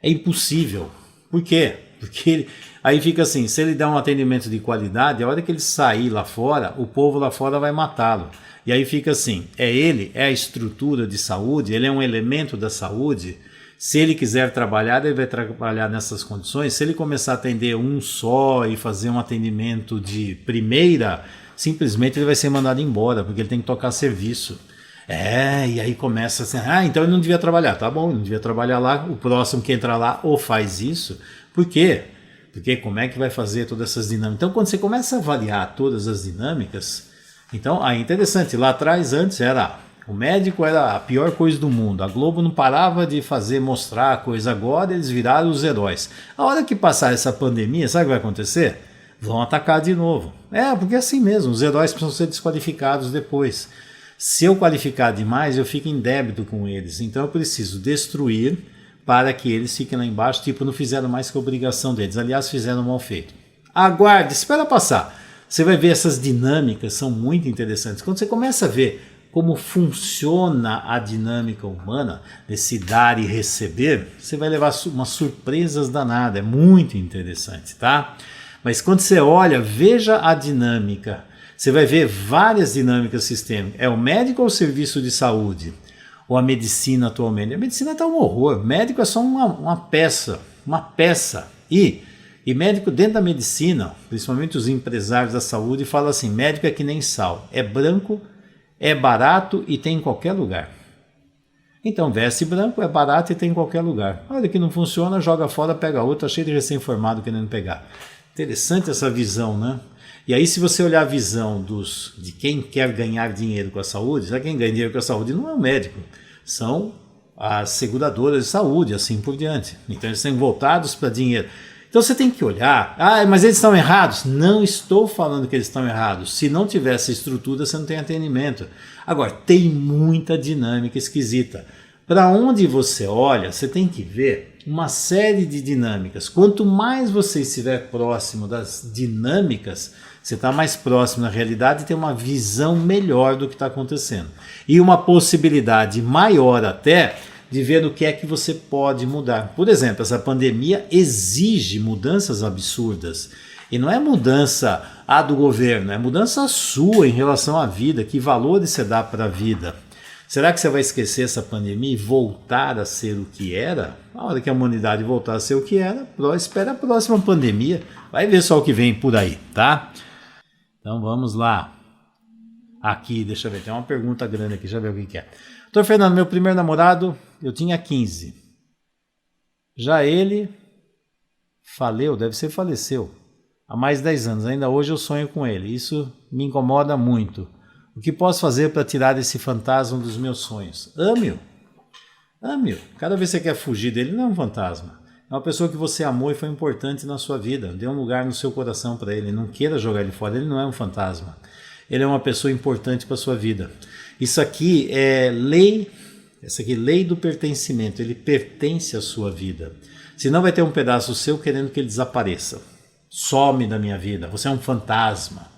É impossível. Por quê? Porque aí fica assim, se ele der um atendimento de qualidade, a hora que ele sair lá fora, o povo lá fora vai matá-lo. E aí fica assim, é a estrutura de saúde, ele é um elemento da saúde. Se ele quiser trabalhar, ele vai trabalhar nessas condições. Se ele começar a atender um só e fazer um atendimento de primeira, simplesmente ele vai ser mandado embora, porque ele tem que tocar serviço. E aí começa assim, então ele não devia trabalhar. Tá bom, ele não devia trabalhar lá, o próximo que entrar lá ou faz isso. Por quê? Porque como é que vai fazer todas essas dinâmicas? Então quando você começa a avaliar todas as dinâmicas, então é interessante, lá atrás antes o médico era a pior coisa do mundo, a Globo não parava de mostrar a coisa, agora eles viraram os heróis. A hora que passar essa pandemia, sabe o que vai acontecer? Vão atacar de novo. Porque é assim mesmo, os heróis precisam ser desqualificados depois. Se eu qualificar demais, eu fico em débito com eles. Então eu preciso destruir para que eles fiquem lá embaixo, não fizeram mais que a obrigação deles. Aliás, fizeram mal feito. Aguarde, espera passar. Você vai ver essas dinâmicas, são muito interessantes. Quando você começa a ver como funciona a dinâmica humana, desse dar e receber, você vai levar umas surpresas danadas. É muito interessante, tá? Mas quando você olha, veja a dinâmica. Você vai ver várias dinâmicas sistêmicas. É o médico ou o serviço de saúde? Ou a medicina atualmente? A medicina está um horror. Médico é só uma peça. E médico dentro da medicina, principalmente os empresários da saúde, falam assim, médico é que nem sal. É branco, é barato e tem em qualquer lugar. Então veste branco, é barato e tem em qualquer lugar. Olha que não funciona, joga fora, pega outro, cheio de recém-formado querendo pegar. Interessante essa visão, né? E aí se você olhar a visão de quem quer ganhar dinheiro com a saúde, sabe quem ganha dinheiro com a saúde não é o médico, são as seguradoras de saúde, assim por diante. Então eles estão voltados para dinheiro. Então você tem que olhar, mas eles estão errados. Não estou falando que eles estão errados. Se não tivesse estrutura, você não tem atendimento. Agora, tem muita dinâmica esquisita. Para onde você olha, você tem que ver uma série de dinâmicas. Quanto mais você estiver próximo das dinâmicas, você está mais próximo da realidade e tem uma visão melhor do que está acontecendo. E uma possibilidade maior até de ver o que é que você pode mudar. Por exemplo, essa pandemia exige mudanças absurdas. E não é mudança do governo, é mudança sua em relação à vida, que valores você dá para a vida. Será que você vai esquecer essa pandemia e voltar a ser o que era? Na hora que a humanidade voltar a ser o que era, espera a próxima pandemia. Vai ver só o que vem por aí, tá? Então vamos lá. Aqui, deixa eu ver, tem uma pergunta grande aqui, deixa eu ver o que é. Doutor Fernando, meu primeiro namorado, eu tinha 15. Já ele faleceu há mais de 10 anos. Ainda hoje eu sonho com ele. Isso me incomoda muito. O que posso fazer para tirar esse fantasma dos meus sonhos? Ame-o. Ame-o. Cada vez que você quer fugir dele, não é um fantasma. É uma pessoa que você amou e foi importante na sua vida. Dê um lugar no seu coração para ele. Não queira jogar ele fora. Ele não é um fantasma. Ele é uma pessoa importante para a sua vida. Isso aqui é lei. Essa aqui é lei do pertencimento. Ele pertence à sua vida. Senão vai ter um pedaço seu querendo que ele desapareça. Some da minha vida. Você é um fantasma.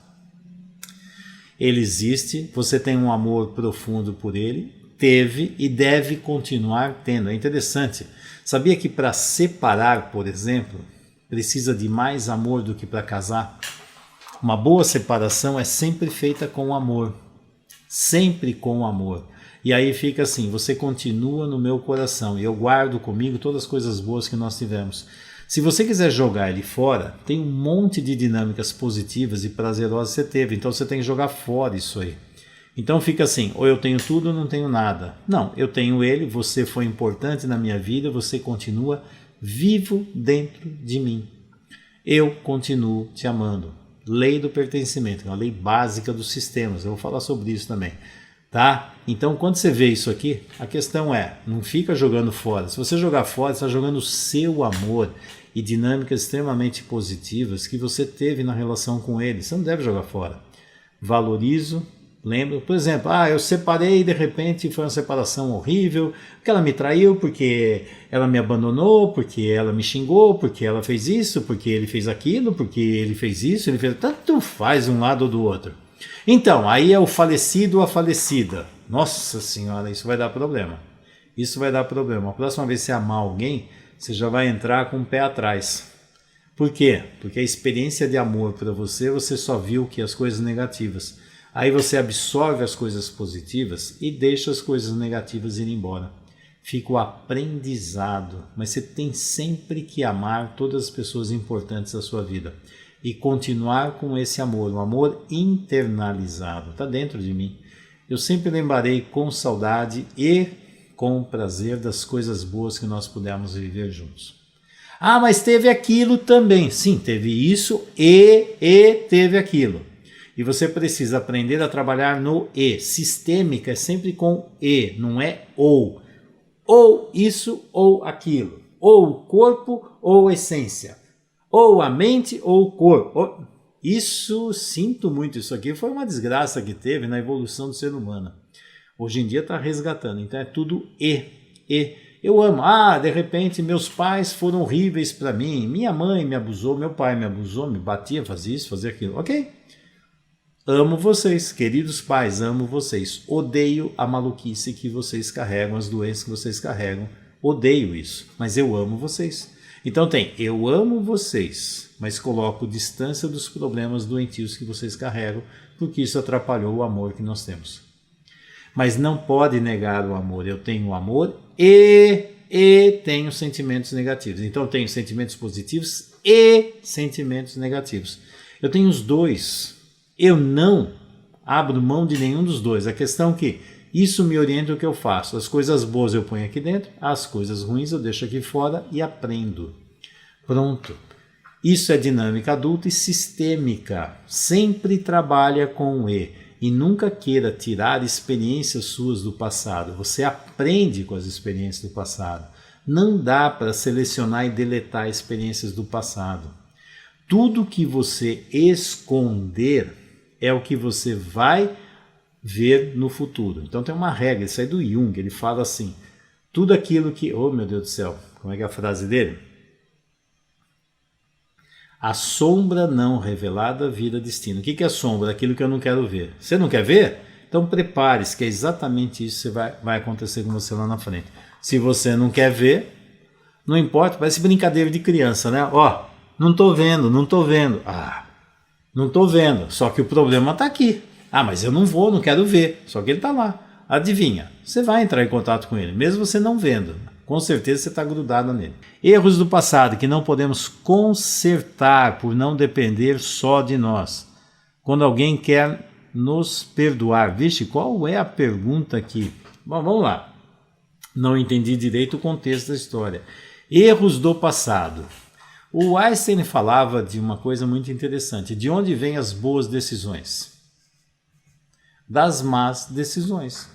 Ele existe, você tem um amor profundo por ele, teve e deve continuar tendo. É interessante. Sabia que para separar, por exemplo, precisa de mais amor do que para casar? Uma boa separação é sempre feita com amor. Sempre com amor. E aí fica assim, você continua no meu coração e eu guardo comigo todas as coisas boas que nós tivemos. Se você quiser jogar ele fora, tem um monte de dinâmicas positivas e prazerosas que você teve, então você tem que jogar fora isso aí. Então fica assim, ou eu tenho tudo ou não tenho nada. Não, eu tenho ele, você foi importante na minha vida, você continua vivo dentro de mim. Eu continuo te amando. Lei do pertencimento, é uma lei básica dos sistemas, eu vou falar sobre isso também. Tá? Então quando você vê isso aqui, a questão é, não fica jogando fora. Se você jogar fora, você está jogando o seu amor e dinâmicas extremamente positivas que você teve na relação com ele. Você não deve jogar fora. Valorizo, lembro, por exemplo, eu separei e de repente foi uma separação horrível, porque ela me traiu, porque ela me abandonou, porque ela me xingou, porque ela fez isso, porque ele fez aquilo, porque ele fez isso, ele fez... Tanto faz um lado ou do outro. Então, aí é o falecido ou a falecida. Nossa senhora, isso vai dar problema. Isso vai dar problema. A próxima vez que você amar alguém, você já vai entrar com o pé atrás. Por quê? Porque a experiência de amor para você, você só viu que as coisas negativas. Aí você absorve as coisas positivas e deixa as coisas negativas ir embora. Fica o aprendizado. Mas você tem sempre que amar todas as pessoas importantes da sua vida. e continuar com esse amor, um amor internalizado, está dentro de mim. Eu sempre lembrarei com saudade e com prazer das coisas boas que nós pudemos viver juntos. Ah, mas teve aquilo também. Sim, teve isso e teve aquilo. E você precisa aprender a trabalhar no e. Sistêmica é sempre com e, não é ou. Ou isso ou aquilo. Ou o corpo ou essência. Ou a mente ou o corpo. Isso, sinto muito, isso aqui foi uma desgraça que teve na evolução do ser humano. Hoje em dia está resgatando, então é tudo e. Eu amo, de repente meus pais foram horríveis para mim, minha mãe me abusou, meu pai me abusou, me batia, fazia isso, fazia aquilo. Ok, amo vocês, queridos pais, amo vocês. Odeio a maluquice que vocês carregam, as doenças que vocês carregam. Odeio isso, mas eu amo vocês. Então tem, eu amo vocês, mas coloco distância dos problemas doentios que vocês carregam, porque isso atrapalhou o amor que nós temos. Mas não pode negar o amor. Eu tenho o amor e tenho sentimentos negativos. Então eu tenho sentimentos positivos e sentimentos negativos. Eu tenho os dois. Eu não abro mão de nenhum dos dois. A questão é que isso me orienta o que eu faço. As coisas boas eu ponho aqui dentro, as coisas ruins eu deixo aqui fora e aprendo. Pronto. Isso é dinâmica adulta e sistêmica. Sempre trabalha com o E. E nunca queira tirar experiências suas do passado. Você aprende com as experiências do passado. Não dá para selecionar e deletar experiências do passado. Tudo que você esconder é o que você vai ver no futuro. Então tem uma regra, isso aí é do Jung, ele fala assim, tudo aquilo que... Oh, meu Deus do céu, como é que é a frase dele? A sombra não revelada vira destino. O que é sombra? Aquilo que eu não quero ver. Você não quer ver? Então prepare-se, que é exatamente isso que vai acontecer com você lá na frente. Se você não quer ver, não importa, parece brincadeira de criança, né? Não estou vendo, não estou vendo. Não estou vendo, só que o problema está aqui. Mas eu não vou, não quero ver, só que ele está lá. Adivinha, você vai entrar em contato com ele, mesmo você não vendo. Com certeza você está grudado nele. Erros do passado que não podemos consertar por não depender só de nós. Quando alguém quer nos perdoar. Vixe, qual é a pergunta aqui? Bom, vamos lá. Não entendi direito o contexto da história. Erros do passado. O Einstein falava de uma coisa muito interessante. De onde vêm as boas decisões? Das más decisões.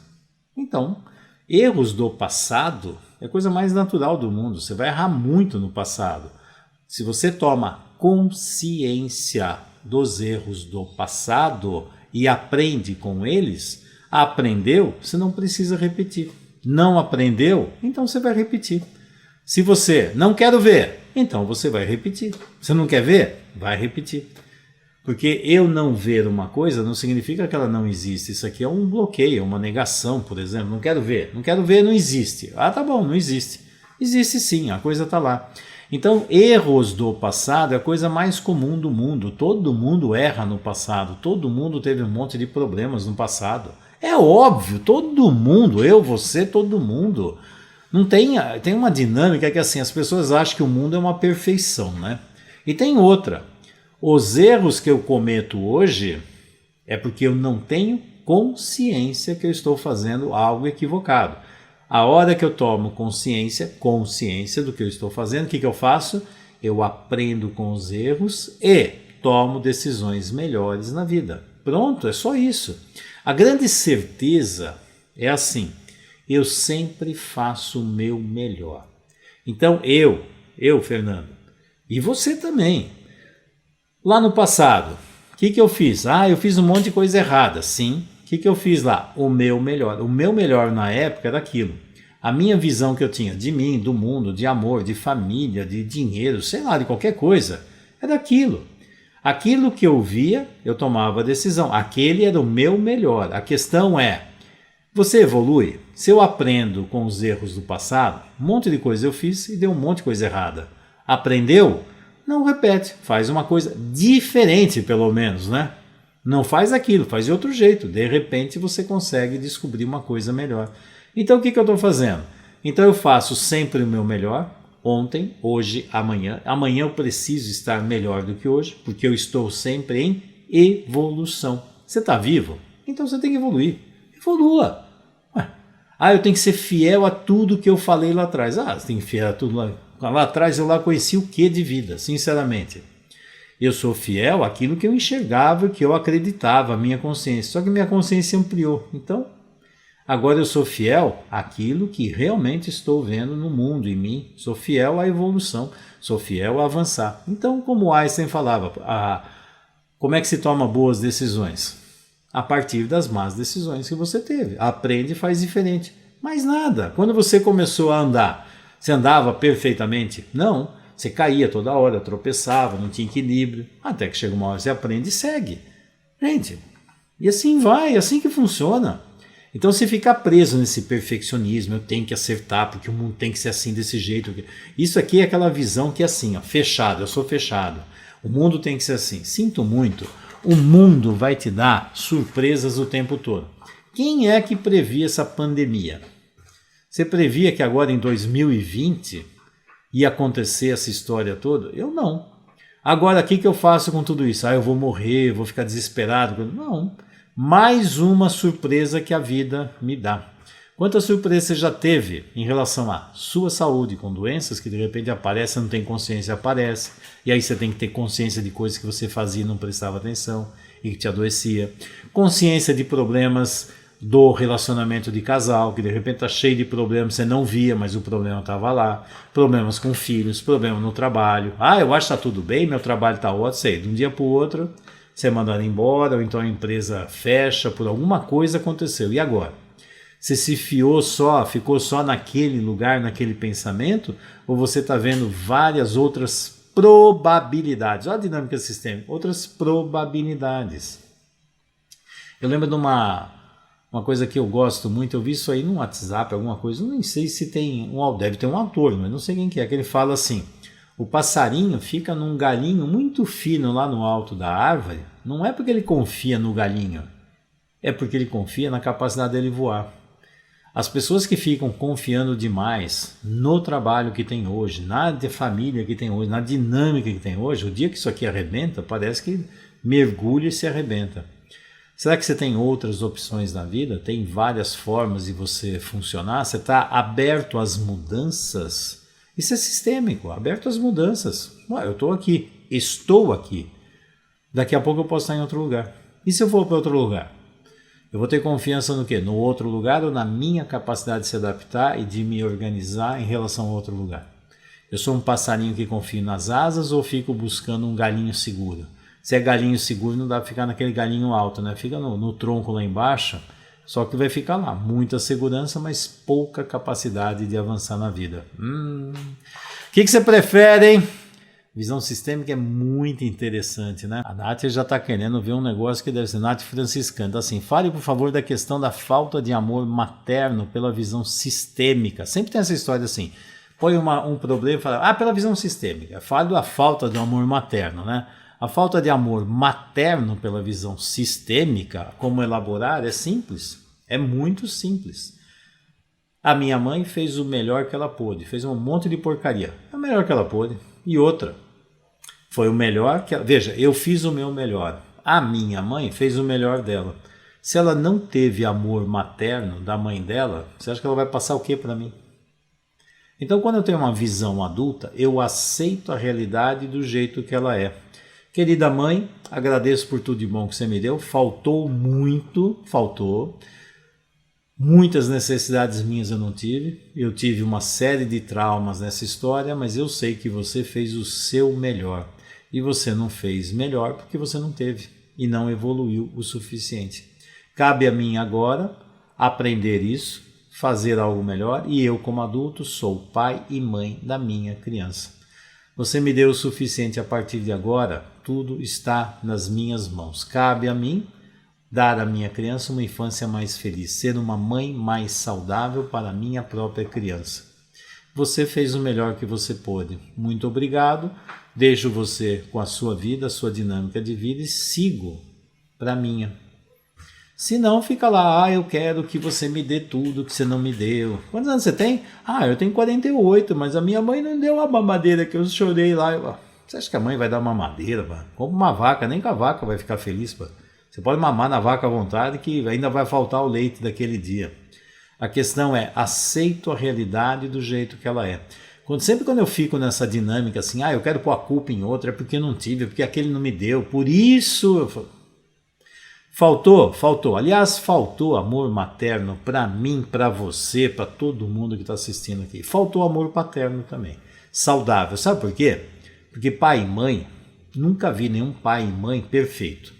Então, erros do passado é a coisa mais natural do mundo. Você vai errar muito no passado. Se você toma consciência dos erros do passado e aprende com eles, aprendeu, você não precisa repetir. Não aprendeu, então você vai repetir. Se você não quer ver, então você vai repetir. Você não quer ver? Vai repetir. Porque eu não ver uma coisa não significa que ela não existe. Isso aqui é um bloqueio, uma negação, por exemplo. Não quero ver, não existe. Tá bom, não existe. Existe sim, a coisa está lá. Então, erros do passado é a coisa mais comum do mundo. Todo mundo erra no passado. Todo mundo teve um monte de problemas no passado. É óbvio, todo mundo, eu, você, todo mundo. Não tem uma dinâmica que assim, as pessoas acham que o mundo é uma perfeição, né? E tem outra. Os erros que eu cometo hoje é porque eu não tenho consciência que eu estou fazendo algo equivocado. A hora que eu tomo consciência do que eu estou fazendo, o que eu faço? Eu aprendo com os erros e tomo decisões melhores na vida. Pronto, é só isso. A grande certeza é assim, eu sempre faço o meu melhor. Então eu, Fernando, e você também. Lá no passado, o que eu fiz? Eu fiz um monte de coisa errada. Sim. O que eu fiz lá? O meu melhor. O meu melhor na época era aquilo. A minha visão que eu tinha de mim, do mundo, de amor, de família, de dinheiro, sei lá, de qualquer coisa, era aquilo. Aquilo que eu via, eu tomava a decisão. Aquele era o meu melhor. A questão é, você evolui? Se eu aprendo com os erros do passado, um monte de coisa eu fiz e deu um monte de coisa errada. Aprendeu? Não repete, faz uma coisa diferente pelo menos, né? Não faz aquilo, faz de outro jeito. De repente você consegue descobrir uma coisa melhor. Então o que eu estou fazendo? Então eu faço sempre o meu melhor, ontem, hoje, amanhã. Amanhã eu preciso estar melhor do que hoje, porque eu estou sempre em evolução. Você está vivo? Então você tem que evoluir. Evolua. Ué. Eu tenho que ser fiel a tudo que eu falei lá atrás. Você tem que ser fiel a tudo lá. Lá atrás eu lá conheci o que de vida, sinceramente. Eu sou fiel àquilo que eu enxergava, que eu acreditava, a minha consciência. Só que minha consciência ampliou. Então, agora eu sou fiel àquilo que realmente estou vendo no mundo, em mim. Sou fiel à evolução, sou fiel a avançar. Então, como Einstein falava, como é que se toma boas decisões? A partir das más decisões que você teve. Aprende e faz diferente. Mais nada. Quando você começou a andar, você andava perfeitamente? Não. Você caía toda hora, tropeçava, não tinha equilíbrio. Até que chega uma hora, você aprende e segue. Gente, e assim vai, é assim que funciona. Então, se ficar preso nesse perfeccionismo, eu tenho que acertar, porque o mundo tem que ser assim, desse jeito. Isso aqui é aquela visão que é assim, ó, fechado, eu sou fechado. O mundo tem que ser assim. Sinto muito, o mundo vai te dar surpresas o tempo todo. Quem é que previa essa pandemia? Você previa que agora em 2020 ia acontecer essa história toda? Eu não. Agora, o que eu faço com tudo isso? Eu vou morrer, vou ficar desesperado. Não. Mais uma surpresa que a vida me dá. Quantas surpresas você já teve em relação à sua saúde, com doenças que de repente aparecem, não tem consciência, aparece. E aí você tem que ter consciência de coisas que você fazia e não prestava atenção e que te adoecia. Consciência de problemas do relacionamento de casal, que de repente está cheio de problemas, você não via, mas o problema estava lá. Problemas com filhos, problemas no trabalho. Eu acho que está tudo bem, meu trabalho está ótimo. Sei, de um dia para o outro, você é mandado embora, ou então a empresa fecha, por alguma coisa aconteceu. E agora? Você se ficou só naquele lugar, naquele pensamento, ou você está vendo várias outras probabilidades? Olha a dinâmica sistêmica, outras probabilidades. Eu lembro de uma coisa que eu gosto muito, eu vi isso aí no WhatsApp, alguma coisa, eu nem sei se tem, deve ter um autor, mas não sei quem que é, que ele fala assim, o passarinho fica num galinho muito fino lá no alto da árvore, não é porque ele confia no galinho, é porque ele confia na capacidade dele voar. As pessoas que ficam confiando demais no trabalho que tem hoje, na família que tem hoje, na dinâmica que tem hoje, o dia que isso aqui arrebenta, parece que mergulha e se arrebenta. Será que você tem outras opções na vida? Tem várias formas de você funcionar? Você está aberto às mudanças? Isso é sistêmico, aberto às mudanças. Eu estou aqui. Daqui a pouco eu posso estar em outro lugar. E se eu for para outro lugar? Eu vou ter confiança no quê? No outro lugar ou na minha capacidade de se adaptar e de me organizar em relação a outro lugar? Eu sou um passarinho que confio nas asas ou fico buscando um galinho seguro? Se é galinho seguro, não dá para ficar naquele galinho alto, né? Fica no tronco lá embaixo, só que vai ficar lá. Muita segurança, mas pouca capacidade de avançar na vida. O que você prefere, hein? Visão sistêmica é muito interessante, né? A Nath já está querendo ver um negócio que deve ser Nath franciscana. Então, assim, fale, por favor, da questão da falta de amor materno pela visão sistêmica. Sempre tem essa história assim, põe um problema e fala, pela visão sistêmica. Fale da falta de amor materno, né? A falta de amor materno pela visão sistêmica, como elaborar, é simples, é muito simples. A minha mãe fez o melhor que ela pôde, fez um monte de porcaria, é o melhor que ela pôde. E outra, foi o melhor que ela... Veja, eu fiz o meu melhor, a minha mãe fez o melhor dela. Se ela não teve amor materno da mãe dela, você acha que ela vai passar o que para mim? Então, quando eu tenho uma visão adulta, eu aceito a realidade do jeito que ela é. Querida mãe, agradeço por tudo de bom que você me deu. Faltou. Muitas necessidades minhas eu não tive. Eu tive uma série de traumas nessa história, mas eu sei que você fez o seu melhor. E você não fez melhor porque você não teve e não evoluiu o suficiente. Cabe a mim agora aprender isso, fazer algo melhor, e eu, como adulto, sou pai e mãe da minha criança. Você me deu o suficiente, a partir de agora, tudo está nas minhas mãos. Cabe a mim dar à minha criança uma infância mais feliz, ser uma mãe mais saudável para a minha própria criança. Você fez o melhor que você pôde. Muito obrigado. Deixo você com a sua vida, a sua dinâmica de vida e sigo para a minha. Se não, fica lá, eu quero que você me dê tudo que você não me deu. Quantos anos você tem? Eu tenho 48, mas a minha mãe não deu a mamadeira que eu chorei lá. Você acha que a mãe vai dar uma mamadeira? Compra uma vaca, nem com a vaca vai ficar feliz. Você pode mamar na vaca à vontade que ainda vai faltar o leite daquele dia. A questão é, aceito a realidade do jeito que ela é. Sempre quando eu fico nessa dinâmica assim, eu quero pôr a culpa em outro, é porque eu não tive, é porque aquele não me deu, por isso eu falo, Faltou. Aliás, faltou amor materno para mim, para você, para todo mundo que está assistindo aqui. Faltou amor paterno também. Saudável. Sabe por quê? Porque pai e mãe, nunca vi nenhum pai e mãe perfeito.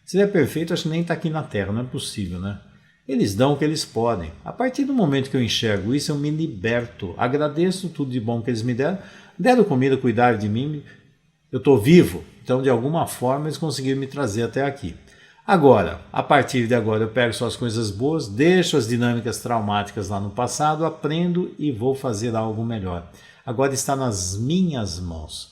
Se ele é perfeito, acho que nem está aqui na Terra, não é possível, né? Eles dão o que eles podem. A partir do momento que eu enxergo isso, eu me liberto. Agradeço tudo de bom que eles me deram. Deram comida, cuidaram de mim. Eu estou vivo. Então, de alguma forma, eles conseguiram me trazer até aqui. Agora, a partir de agora eu pego só as coisas boas, deixo as dinâmicas traumáticas lá no passado, aprendo e vou fazer algo melhor. Agora está nas minhas mãos.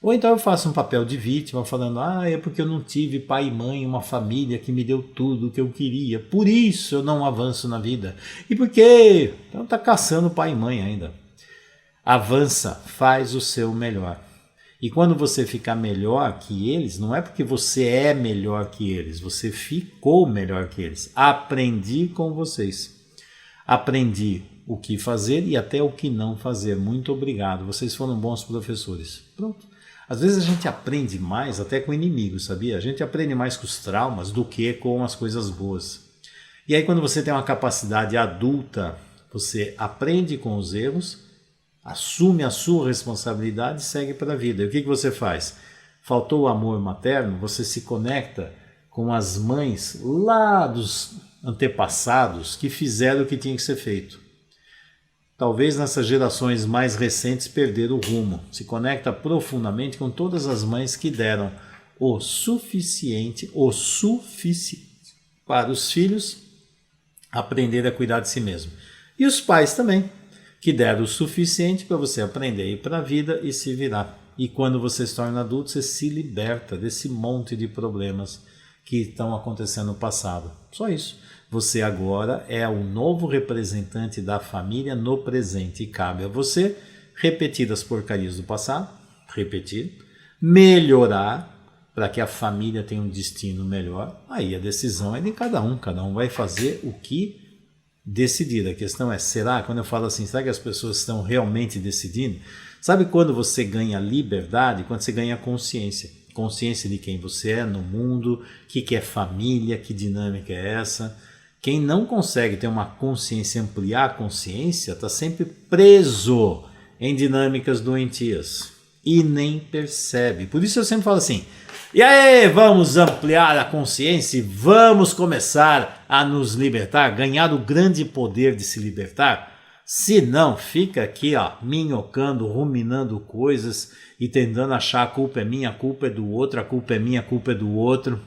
Ou então eu faço um papel de vítima falando, é porque eu não tive pai e mãe, uma família que me deu tudo o que eu queria, por isso eu não avanço na vida. E por quê? Então está caçando pai e mãe ainda. Avança, faz o seu melhor. E quando você ficar melhor que eles, não é porque você é melhor que eles, você ficou melhor que eles. Aprendi com vocês. Aprendi o que fazer e até o que não fazer. Muito obrigado, vocês foram bons professores. Pronto. Às vezes a gente aprende mais até com inimigos, sabia? A gente aprende mais com os traumas do que com as coisas boas. E aí quando você tem uma capacidade adulta, você aprende com os erros, assume a sua responsabilidade e segue para a vida. E o que você faz? Faltou o amor materno, você se conecta com as mães lá dos antepassados que fizeram o que tinha que ser feito. Talvez nessas gerações mais recentes perderam o rumo. Se conecta profundamente com todas as mães que deram o suficiente para os filhos aprender a cuidar de si mesmo. E os pais também, que deram o suficiente para você aprender a ir para a vida e se virar. E quando você se torna adulto, você se liberta desse monte de problemas que estão acontecendo no passado. Só isso. Você agora é o novo representante da família no presente. E cabe a você repetir as porcarias do passado, melhorar para que a família tenha um destino melhor. Aí a decisão é de cada um vai fazer o que decidir. A questão é, quando eu falo assim, será que as pessoas estão realmente decidindo? Sabe quando você ganha liberdade? Quando você ganha consciência. Consciência de quem você é no mundo, o que é família, que dinâmica é essa. Quem não consegue ter uma consciência, ampliar a consciência, está sempre preso em dinâmicas doentias e nem percebe. Por isso eu sempre falo assim, e aí, vamos ampliar a consciência e vamos começar a nos libertar, ganhar o grande poder de se libertar? Se não, fica aqui minhocando, ruminando coisas e tentando achar a culpa é minha, a culpa é do outro, a culpa é minha, a culpa é do outro.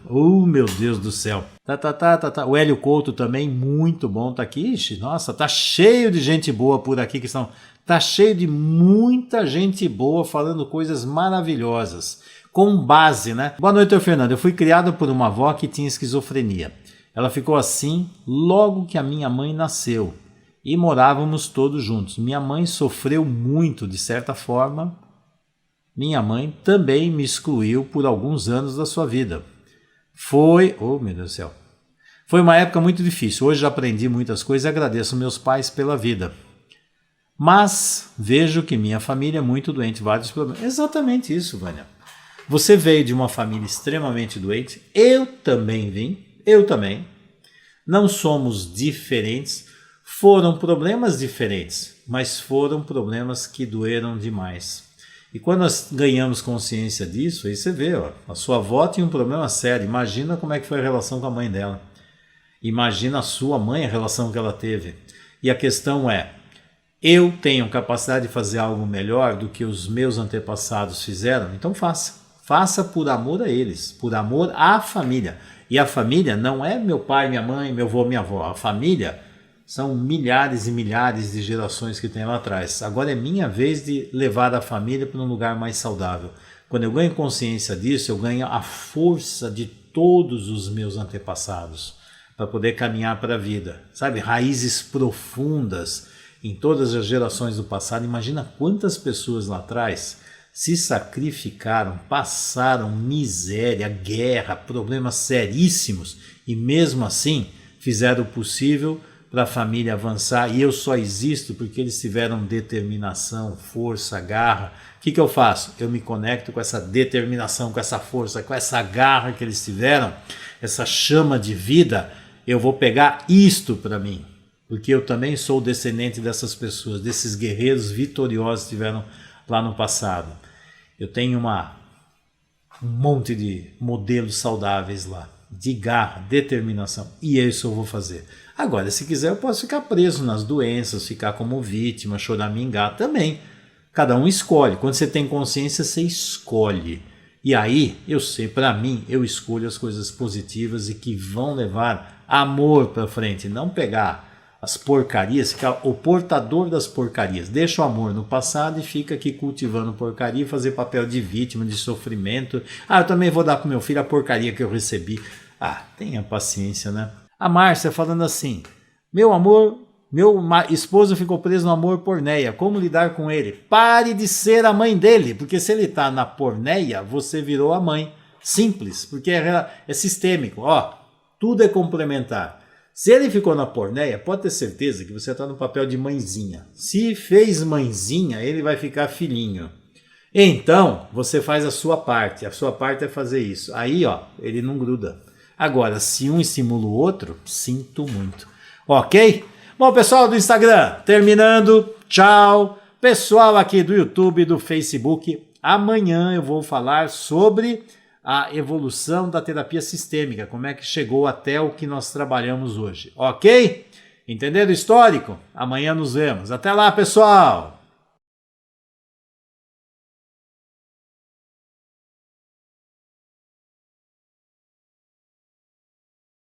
Meu Deus do céu. Tá. O Hélio Couto também, muito bom, tá aqui. Ixi, nossa, tá cheio de gente boa por aqui que estão... Tá cheio de muita gente boa falando coisas maravilhosas. Com base, né? Boa noite, Fernando. Eu fui criado por uma avó que tinha esquizofrenia. Ela ficou assim logo que a minha mãe nasceu. E morávamos todos juntos. Minha mãe sofreu muito, de certa forma. Minha mãe também me excluiu por alguns anos da sua vida. Meu Deus do céu. Foi uma época muito difícil. Hoje já aprendi muitas coisas e agradeço meus pais pela vida. Mas vejo que minha família é muito doente, vários problemas. Exatamente isso, Vânia. Você veio de uma família extremamente doente. Eu também vim. Não somos diferentes. Foram problemas diferentes, mas foram problemas que doeram demais. E quando nós ganhamos consciência disso, aí você vê, a sua avó tinha um problema sério. Imagina como é que foi a relação com a mãe dela. Imagina a sua mãe, a relação que ela teve. E a questão é, eu tenho capacidade de fazer algo melhor do que os meus antepassados fizeram? Então faça. Faça por amor a eles, por amor à família. E a família não é meu pai, minha mãe, meu avô, minha avó. A família são milhares e milhares de gerações que tem lá atrás. Agora é minha vez de levar a família para um lugar mais saudável. Quando eu ganho consciência disso, eu ganho a força de todos os meus antepassados. para poder caminhar para a vida. Sabe, raízes profundas em todas as gerações do passado. Imagina quantas pessoas lá atrás se sacrificaram, passaram miséria, guerra, problemas seríssimos e mesmo assim fizeram o possível para a família avançar. E eu só existo porque eles tiveram determinação, força, garra. O que eu faço? Eu me conecto com essa determinação, com essa força, com essa garra que eles tiveram, essa chama de vida. Eu vou pegar isto para mim, porque eu também sou descendente dessas pessoas, desses guerreiros vitoriosos que tiveram lá no passado. Eu tenho um monte de modelos saudáveis lá, de garra, determinação, e isso eu vou fazer. Agora, se quiser, eu posso ficar preso nas doenças, ficar como vítima, choramingar também. Cada um escolhe. Quando você tem consciência, você escolhe. E aí, eu sei, para mim, eu escolho as coisas positivas e que vão levar amor para frente, não pegar as porcarias, ficar o portador das porcarias. Deixa o amor no passado e fica aqui cultivando porcaria e fazer papel de vítima, de sofrimento. Eu também vou dar para meu filho a porcaria que eu recebi. Tenha paciência, né? A Márcia falando assim: meu amor, meu esposo ficou preso no amor porneia, como lidar com ele? Pare de ser a mãe dele, porque se ele está na porneia, você virou a mãe. Simples, porque é sistêmico, tudo é complementar. Se ele ficou na porneia, pode ter certeza que você está no papel de mãezinha. Se fez mãezinha, ele vai ficar filhinho. Então, você faz a sua parte é fazer isso. Aí, ele não gruda. Agora, se um estimula o outro, sinto muito. Ok? Bom, pessoal do Instagram, terminando. Tchau. Pessoal aqui do YouTube e do Facebook, amanhã eu vou falar sobre a evolução da terapia sistêmica, como é que chegou até o que nós trabalhamos hoje. Ok? Entenderam o histórico? Amanhã nos vemos. Até lá, pessoal!